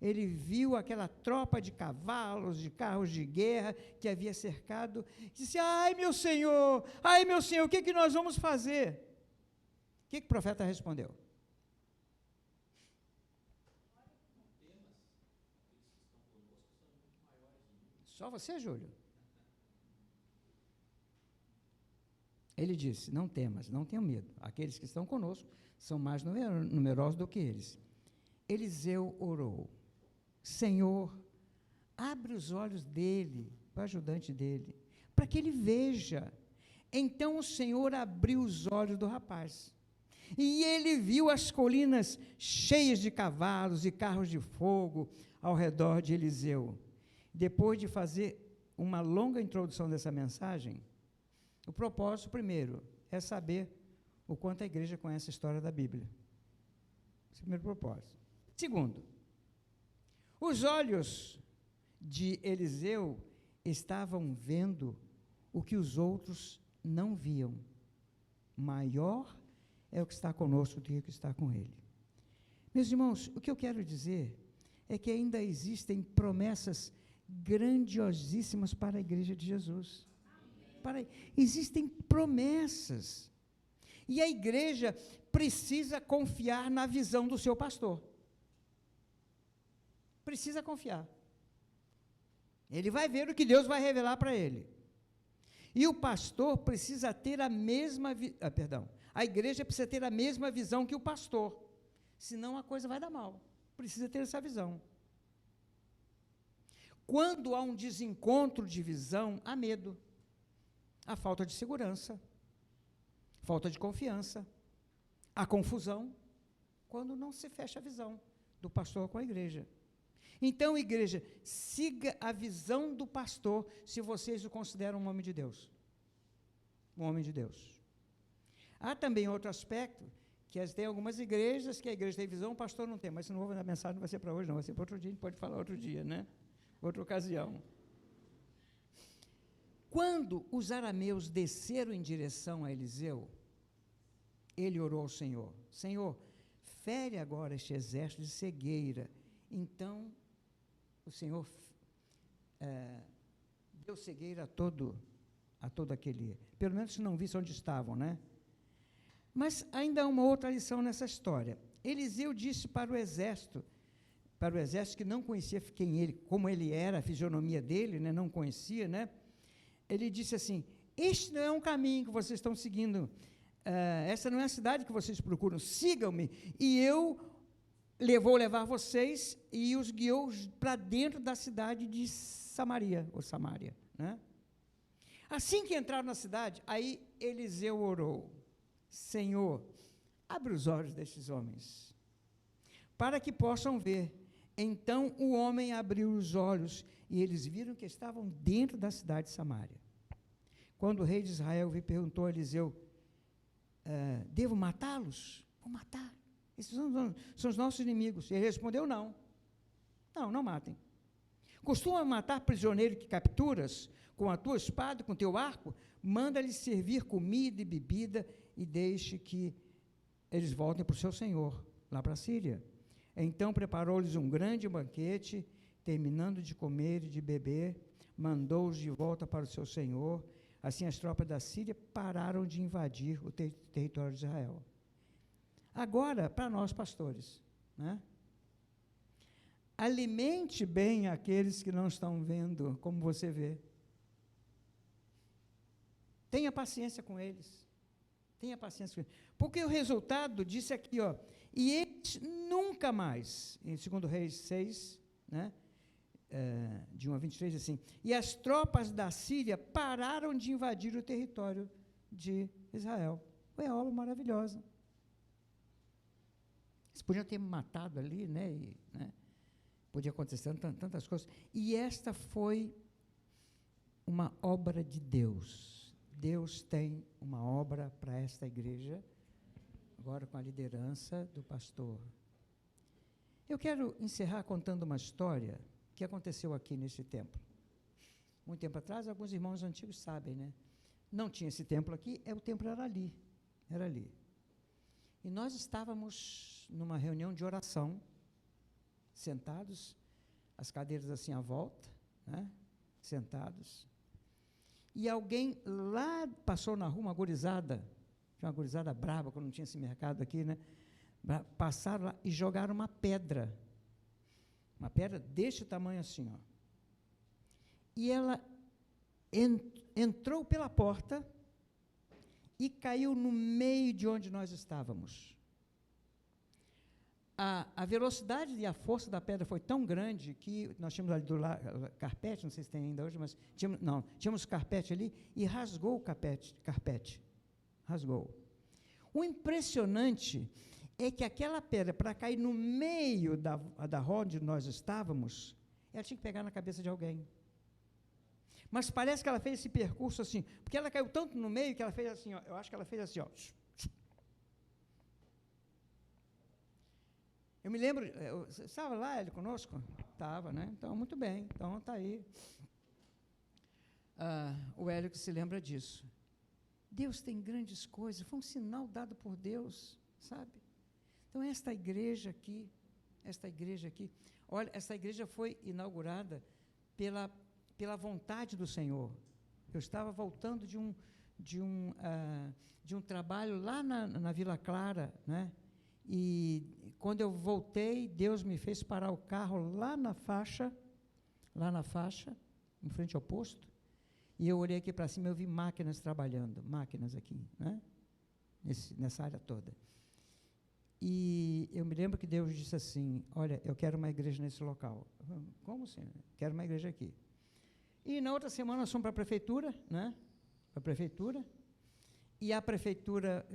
ele viu aquela tropa de cavalos, de carros de guerra que havia cercado, disse, ai meu senhor, o que nós vamos fazer? O que o profeta respondeu? Só você, Júlio? Ele disse, não temas, não tenham medo, aqueles que estão conosco são mais numerosos do que eles. Eliseu orou, Senhor, abre os olhos dele, o ajudante dele, para que ele veja. Então o Senhor abriu os olhos do rapaz, e ele viu as colinas cheias de cavalos e carros de fogo ao redor de Eliseu. Depois de fazer uma longa introdução dessa mensagem, O propósito, primeiro, é saber o quanto a igreja conhece a história da Bíblia. Esse é o primeiro propósito. Segundo, os olhos de Eliseu estavam vendo o que os outros não viam. Maior é o que está conosco do que o que está com ele. Meus irmãos, o que eu quero dizer é que ainda existem promessas grandiosíssimas para a igreja de Jesus. Existem promessas. E a igreja precisa confiar na visão do seu pastor. Precisa confiar. Ele vai ver o que Deus vai revelar para ele. E o pastor precisa ter a mesma a igreja precisa ter a mesma visão que o pastor. Senão a coisa vai dar mal. Precisa ter essa visão. Quando há um desencontro de visão, há medo. Há falta de segurança. Falta de confiança. Há confusão. Quando não se fecha a visão do pastor com a igreja. Então, igreja, siga a visão do pastor, se vocês o consideram um homem de Deus. Um homem de Deus. Há também outro aspecto, que tem algumas igrejas, que a igreja tem visão, o pastor não tem, mas não vou dar mensagem, não vai ser para hoje, não, vai ser para outro dia, a gente pode falar outro dia, né? Outra ocasião. Quando os arameus desceram em direção a Eliseu, ele orou ao Senhor, Senhor, fere agora este exército de cegueira. Então, o Senhor deu cegueira a todo aquele, pelo menos se não visse onde estavam, né? Mas ainda há uma outra lição nessa história. Eliseu disse para o exército que não conhecia como ele era, a fisionomia dele, né, não conhecia, né? Ele disse assim, este não é um caminho que vocês estão seguindo, essa não é a cidade que vocês procuram, sigam-me, e eu vou levar vocês, e os guiou para dentro da cidade de Samaria, né? Assim que entraram na cidade, aí Eliseu orou, Senhor, abre os olhos destes homens, para que possam ver. Então o homem abriu os olhos, e eles viram que estavam dentro da cidade de Samaria. Quando o rei de Israel perguntou a Eliseu, devo matá-los? Vou matar. Esses são os nossos inimigos. Ele respondeu, não, não matem. Costuma matar prisioneiro que capturas com a tua espada, com o teu arco? Manda-lhes servir comida e bebida e deixe que eles voltem para o seu senhor, lá para a Síria. Então preparou-lhes um grande banquete, terminando de comer e de beber, mandou-os de volta para o seu senhor. Assim as tropas da Síria pararam de invadir o território de Israel. Agora, para nós pastores, né? Alimente bem aqueles que não estão vendo como você vê. Tenha paciência com eles. Tenha paciência com eles. Porque o resultado disse aqui, ó, e eles nunca mais, em 2 Reis 6, né, de 1 a 23, assim, e as tropas da Síria pararam de invadir o território de Israel. Foi uma obra maravilhosa. Eles podiam ter matado ali, né, podia acontecer tantas coisas. E esta foi uma obra de Deus. Deus tem uma obra para esta igreja, agora com a liderança do pastor. Eu quero encerrar contando uma história que aconteceu aqui nesse templo. Muito tempo atrás, alguns irmãos antigos sabem, né? Não tinha esse templo aqui, o templo era ali. E nós estávamos numa reunião de oração, sentados, as cadeiras assim à volta, né? Sentados. E alguém lá passou na rua, uma gurizada brava, quando não tinha esse mercado aqui, né? Passaram lá e jogaram uma pedra deste tamanho assim, ó. E ela entrou pela porta e caiu no meio de onde nós estávamos. A velocidade e a força da pedra foi tão grande que nós tínhamos ali do lado carpete, não sei se tem ainda hoje, mas tínhamos carpete ali e rasgou o carpete. Rasgou. O impressionante é que aquela pedra, para cair no meio da rua onde nós estávamos, ela tinha que pegar na cabeça de alguém. Mas parece que ela fez esse percurso assim, porque ela caiu tanto no meio que ela fez assim, ó, eu acho que ela fez assim, ó. Eu me lembro, você estava lá, ele conosco? Estava, né? Então, muito bem, então está aí. O Hélio que se lembra disso. Deus tem grandes coisas, foi um sinal dado por Deus, sabe? Então, esta igreja aqui, olha, essa igreja foi inaugurada pela vontade do Senhor. Eu estava voltando de um trabalho lá na Vila Clara, né? E quando eu voltei, Deus me fez parar o carro lá na faixa, em frente ao posto, e eu olhei aqui para cima e eu vi máquinas trabalhando, máquinas aqui, né? Nessa área toda. E eu me lembro que Deus disse assim, olha, eu quero uma igreja nesse local. Como assim? Quero uma igreja aqui. E na outra semana nós fomos para a prefeitura, né? Para a prefeitura, e a prefeitura,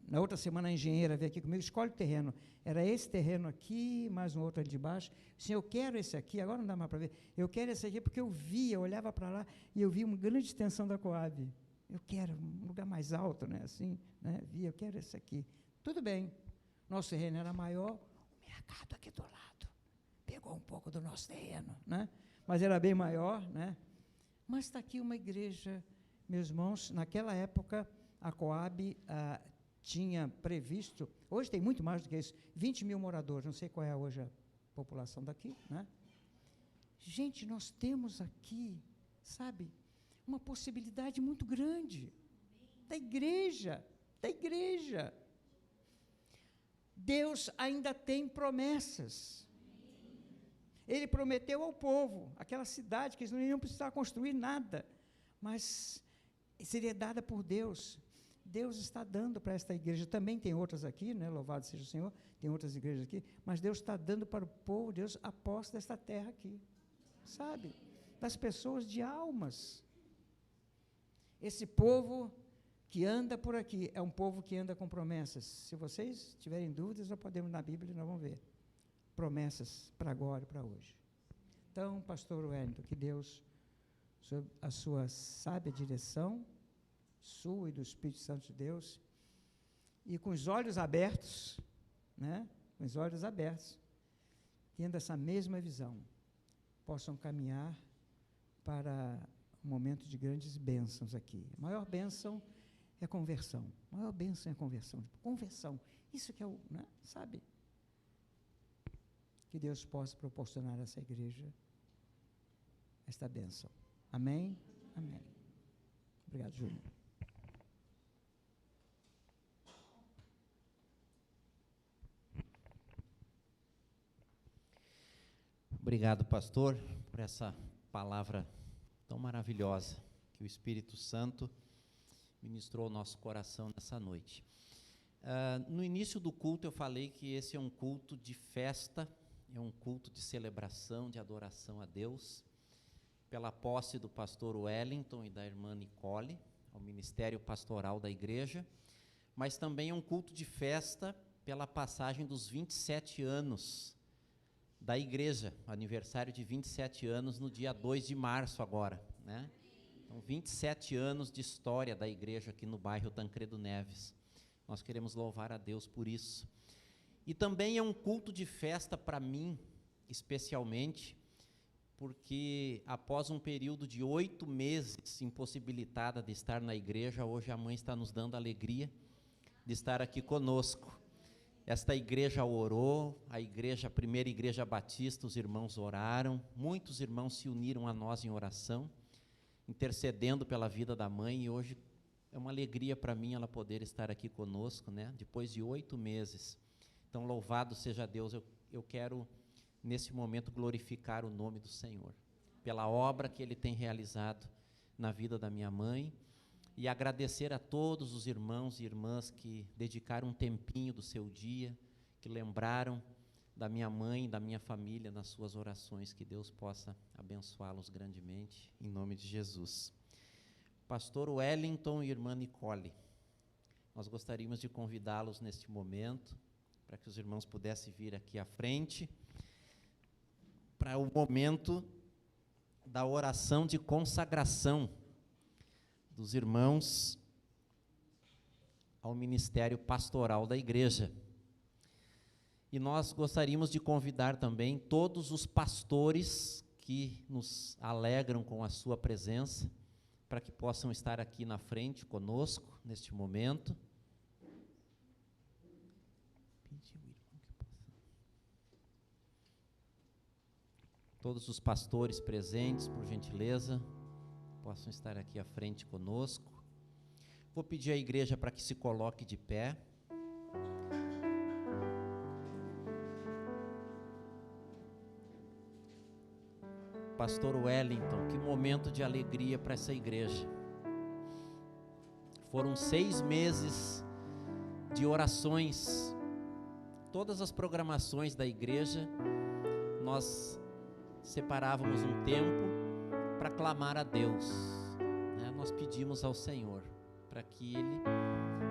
na outra semana a engenheira veio aqui comigo, escolhe o terreno. Era esse terreno aqui, mais um outro ali de baixo. Sim, eu quero esse aqui, agora não dá mais para ver. Eu quero esse aqui porque eu olhava para lá e eu vi uma grande extensão da Coab. Eu quero um lugar mais alto, né? Assim, né? Eu quero esse aqui. Tudo bem. Nosso terreno era maior, o mercado aqui do lado pegou um pouco do nosso terreno, né? Mas era bem maior, né? Mas está aqui uma igreja, meus irmãos, naquela época a Coab tinha previsto, hoje tem muito mais do que isso, 20 mil moradores, não sei qual é hoje a população daqui, né? Gente, nós temos aqui, sabe, uma possibilidade muito grande da igreja. Deus ainda tem promessas. Ele prometeu ao povo, aquela cidade que eles não iriam precisar construir nada, mas seria dada por Deus. Deus está dando para esta igreja, também tem outras aqui, né? Louvado seja o Senhor, tem outras igrejas aqui, mas Deus está dando para o povo, Deus, a posse desta terra aqui, sabe? Das pessoas de almas. Esse povo que anda por aqui é um povo que anda com promessas. Se vocês tiverem dúvidas, nós podemos ir na Bíblia e nós vamos ver. Promessas para agora e para hoje. Então, pastor Wellington, que Deus, sob a sua sábia direção, sua e do Espírito Santo de Deus, e com os olhos abertos, né? Com os olhos abertos, tendo essa mesma visão, possam caminhar para um momento de grandes bênçãos aqui. A maior bênção é conversão. A maior bênção é conversão. Conversão. Isso que é o, né? Sabe? Que Deus possa proporcionar a essa igreja esta bênção. Amém? Amém. Obrigado, Júnior. Obrigado, pastor, por essa palavra tão maravilhosa que o Espírito Santo ministrou ao nosso coração nessa noite. No início do culto eu falei que esse é um culto de festa, é um culto de celebração, de adoração a Deus, pela posse do pastor Wellington e da irmã Nicole, ao ministério pastoral da igreja, mas também é um culto de festa pela passagem dos 27 anos da igreja, aniversário de 27 anos no dia 2 de março agora, né? Então, 27 anos de história da igreja aqui no bairro Tancredo Neves. Nós queremos louvar a Deus por isso. E também é um culto de festa para mim, especialmente, porque após um período de 8 meses impossibilitada de estar na igreja, hoje a mãe está nos dando a alegria de estar aqui conosco. Esta igreja orou, a primeira igreja batista, os irmãos oraram, muitos irmãos se uniram a nós em oração, intercedendo pela vida da mãe, e hoje é uma alegria para mim ela poder estar aqui conosco, né? Depois de 8 meses. Então, louvado seja Deus, eu quero, nesse momento, glorificar o nome do Senhor, pela obra que Ele tem realizado na vida da minha mãe, e agradecer a todos os irmãos e irmãs que dedicaram um tempinho do seu dia, que lembraram da minha mãe e da minha família nas suas orações, que Deus possa abençoá-los grandemente, em nome de Jesus. Pastor Wellington e irmã Nicole, nós gostaríamos de convidá-los neste momento, para que os irmãos pudessem vir aqui à frente, para o momento da oração de consagração dos irmãos ao ministério pastoral da igreja. E nós gostaríamos de convidar também todos os pastores que nos alegram com a sua presença, para que possam estar aqui na frente conosco, neste momento. Todos os pastores presentes, por gentileza, possam estar aqui à frente conosco. Vou pedir à igreja para que se coloque de pé. Pastor Wellington, que momento de alegria para essa igreja. Foram 6 meses de orações. Todas as programações da igreja, nós separávamos um tempo para clamar a Deus, né? Nós pedimos ao Senhor para que Ele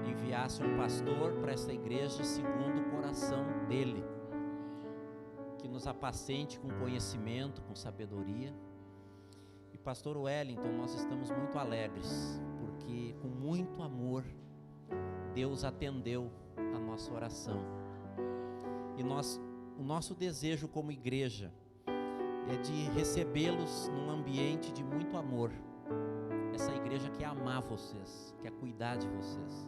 enviasse um pastor para essa igreja segundo o coração dEle, que nos apacente com conhecimento, com sabedoria. E pastor Wellington, nós estamos muito alegres, porque com muito amor, Deus atendeu a nossa oração. E o nosso desejo como igreja é de recebê-los num ambiente de muito amor. Essa igreja quer amar vocês, quer cuidar de vocês.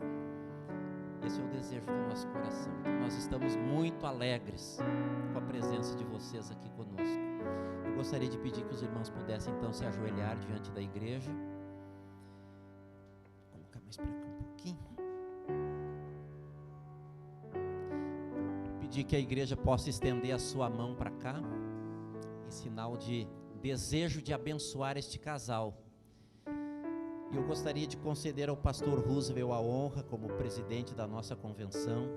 Esse é o desejo do nosso coração. Então, nós estamos muito alegres com a presença de vocês aqui conosco. Eu gostaria de pedir que os irmãos pudessem então se ajoelhar diante da igreja. Vou colocar mais para cá um pouquinho. Pedir que a igreja possa estender a sua mão para cá, em sinal de desejo de abençoar este casal. E eu gostaria de conceder ao pastor Roosevelt a honra, como presidente da nossa convenção,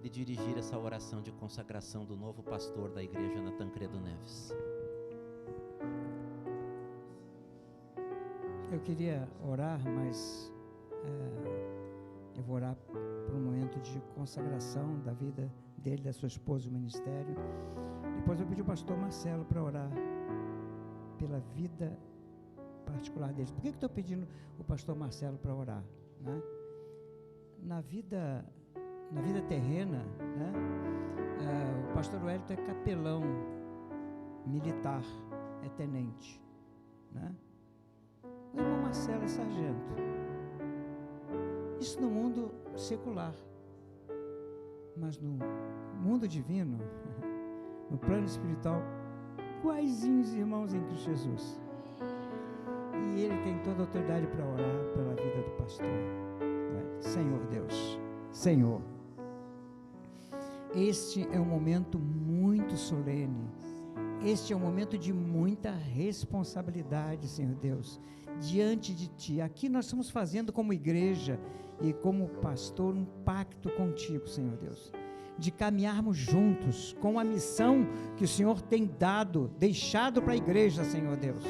de dirigir essa oração de consagração do novo pastor da igreja na Tancredo Neves. Eu queria orar, mas eu vou orar por um momento de consagração da vida dele, da sua esposa, o ministério. Depois eu pedi ao pastor Marcelo para orar pela vida particular deles. Por que estou pedindo o pastor Marcelo para orar, né? Na vida terrena, né? O pastor Wellington é capelão militar, é tenente, né? O irmão Marcelo é sargento. Isso no mundo secular, mas no mundo divino, no plano espiritual, iguaizinhos irmãos em Cristo Jesus. E ele tem toda a autoridade para orar pela vida do pastor. Senhor Deus, Senhor, este é um momento muito solene, este é um momento de muita responsabilidade, Senhor Deus, diante de Ti. Aqui nós estamos fazendo como igreja e como pastor um pacto contigo, Senhor Deus, de caminharmos juntos com a missão que o Senhor tem deixado para a igreja, Senhor Deus.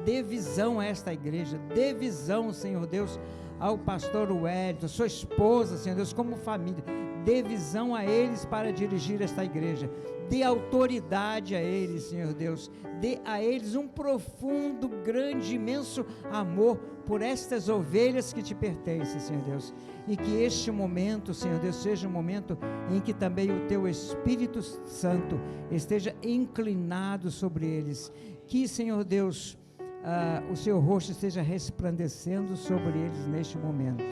Dê visão a esta igreja, dê visão, Senhor Deus, ao pastor Wellington, sua esposa, Senhor Deus, como família, dê visão a eles para dirigir esta igreja, dê autoridade a eles, Senhor Deus, dê a eles um profundo, grande, imenso amor por estas ovelhas que te pertencem, Senhor Deus, e que este momento, Senhor Deus, seja um momento em que também o Teu Espírito Santo esteja inclinado sobre eles, que, Senhor Deus, o Seu rosto esteja resplandecendo sobre eles neste momento.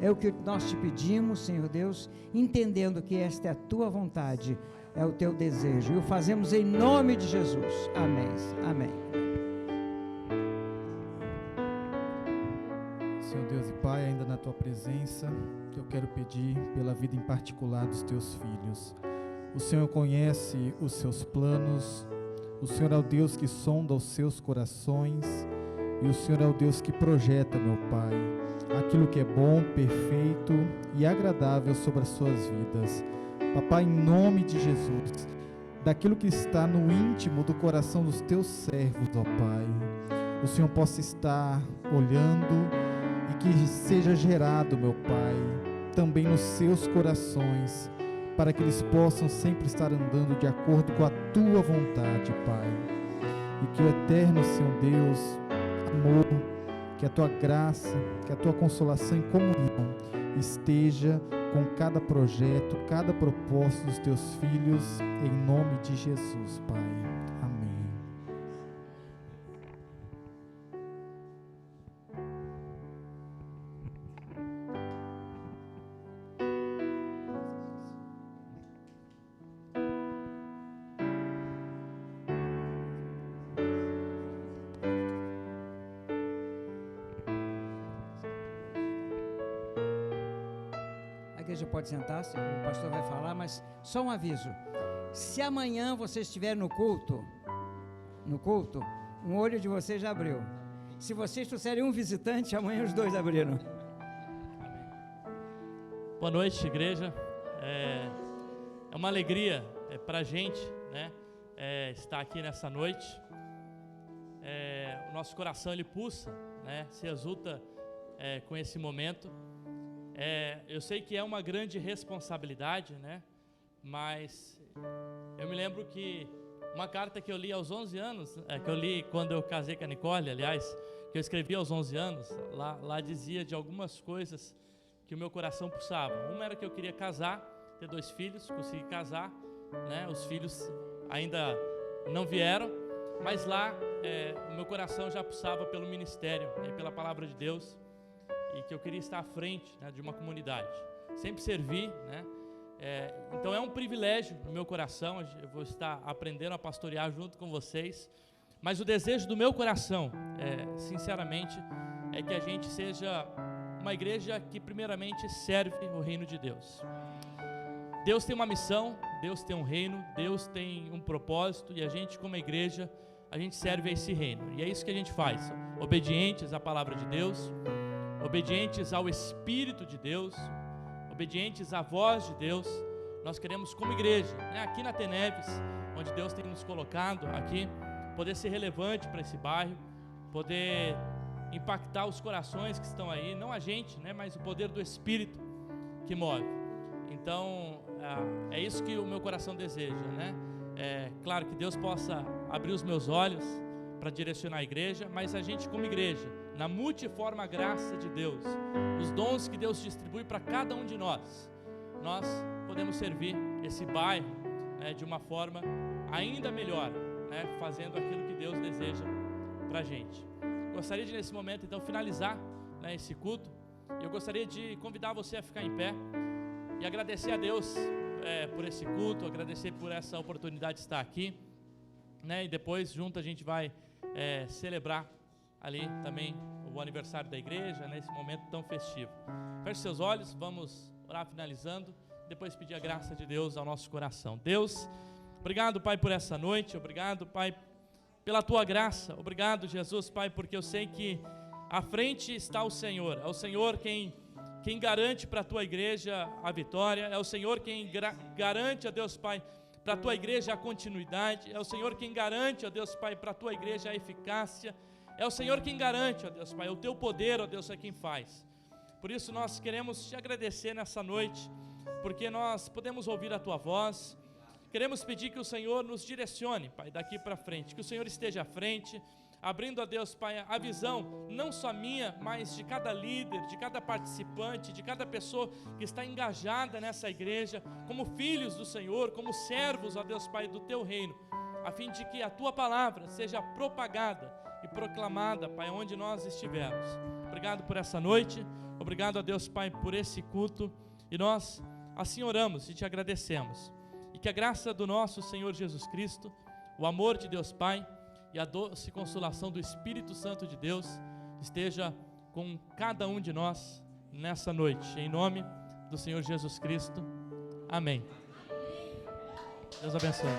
É o que nós te pedimos, Senhor Deus, entendendo que esta é a Tua vontade, é o Teu desejo, e o fazemos em nome de Jesus. Amém. Amém. Senhor Deus e Pai, ainda na Tua presença, eu quero pedir pela vida em particular dos Teus filhos. O Senhor conhece os seus planos, o Senhor é o Deus que sonda os seus corações, e o Senhor é o Deus que projeta, meu Pai, aquilo que é bom, perfeito e agradável sobre as suas vidas. Papai, em nome de Jesus, daquilo que está no íntimo do coração dos teus servos, ó Pai, o Senhor possa estar olhando e que seja gerado, meu Pai, também nos seus corações, para que eles possam sempre estar andando de acordo com a Tua vontade, Pai. e que o eterno, Senhor Deus, amor, que a tua graça, que a tua consolação e comunhão esteja com cada projeto, cada propósito dos teus filhos, em nome de Jesus, Pai. Amém. A igreja pode sentar-se, o pastor vai falar, mas só um aviso. Se amanhã você estiver no culto, um olho de vocês já abriu. Se vocês trouxerem um visitante, amanhã os dois abriram. Boa noite, igreja. É uma alegria para a gente, né, estar aqui nessa noite. O nosso coração ele pulsa, né, se exulta com esse momento. Eu sei que é uma grande responsabilidade, né, mas eu me lembro que uma carta que eu li aos 11 anos, que eu li quando eu casei com a Nicole, aliás, que eu escrevi aos 11 anos, lá dizia de algumas coisas que o meu coração pulsava. Uma era que eu queria casar, ter 2 filhos, consegui casar, né, os filhos ainda não vieram, mas lá o meu coração já pulsava pelo ministério, pela palavra de Deus, e que eu queria estar à frente, né, de uma comunidade, sempre servir, né. Então é um privilégio no meu coração, eu vou estar aprendendo a pastorear junto com vocês, mas o desejo do meu coração, sinceramente, é que a gente seja uma igreja que primeiramente serve o reino de Deus. Deus tem uma missão, Deus tem um reino, Deus tem um propósito, e a gente como igreja, a gente serve a esse reino, e é isso que a gente faz, obedientes à palavra de Deus, obedientes ao Espírito de Deus, obedientes à voz de Deus. Nós queremos como igreja, né, aqui na Teneves, onde Deus tem nos colocado aqui, poder ser relevante para esse bairro, poder impactar os corações que estão aí, não a gente, né, mas o poder do Espírito que move. Então, é isso que o meu coração deseja, né? Claro que Deus possa abrir os meus olhos para direcionar a igreja, mas a gente como igreja, na multiforme graça de Deus, os dons que Deus distribui para cada um de nós podemos servir esse bairro, né, de uma forma ainda melhor, né, fazendo aquilo que Deus deseja para a gente. Gostaria de nesse momento então finalizar, né, esse culto. Eu gostaria de convidar você a ficar em pé e agradecer a Deus por esse culto, agradecer por essa oportunidade de estar aqui, né, e depois junto a gente vai celebrar ali também o aniversário da igreja, nesse momento tão festivo. Feche seus olhos, vamos orar finalizando, depois pedir a graça de Deus ao nosso coração. Deus, obrigado, Pai, por essa noite, obrigado, Pai, pela Tua graça, obrigado, Jesus, Pai, porque eu sei que à frente está o Senhor, é o Senhor quem garante para a Tua igreja a vitória, é o Senhor quem garante, ó Deus, Pai, para a Tua igreja a continuidade, é o Senhor quem garante, ó Deus, Pai, para a Tua igreja a eficácia, é o Senhor quem garante, ó Deus, Pai, o Teu poder, ó Deus, é quem faz. Por isso nós queremos Te agradecer nessa noite, porque nós podemos ouvir a Tua voz, queremos pedir que o Senhor nos direcione, Pai, daqui para frente, que o Senhor esteja à frente, abrindo a Deus, Pai, a visão, não só minha, mas de cada líder, de cada participante, de cada pessoa que está engajada nessa igreja, como filhos do Senhor, como servos, ó Deus, Pai, do Teu reino, a fim de que a Tua palavra seja propagada e proclamada, Pai, onde nós estivermos. Obrigado por essa noite, obrigado a Deus, Pai, por esse culto, e nós assim oramos e Te agradecemos, e que a graça do nosso Senhor Jesus Cristo, o amor de Deus Pai e a doce consolação do Espírito Santo de Deus esteja com cada um de nós nessa noite, em nome do Senhor Jesus Cristo, amém. Deus abençoe.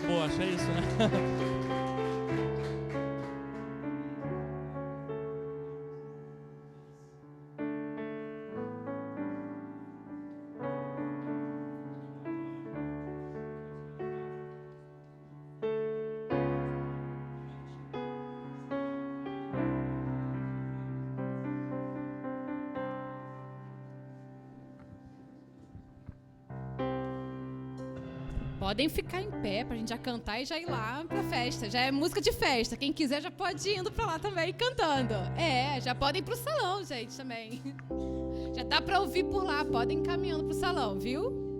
Boa, achei isso, né? Podem ficar em pé pra gente já cantar e já ir lá pra festa. Já é música de festa. Quem quiser já pode ir indo pra lá também cantando. Já podem ir pro salão, gente, também. Já dá pra ouvir por lá. Podem ir caminhando pro salão, viu?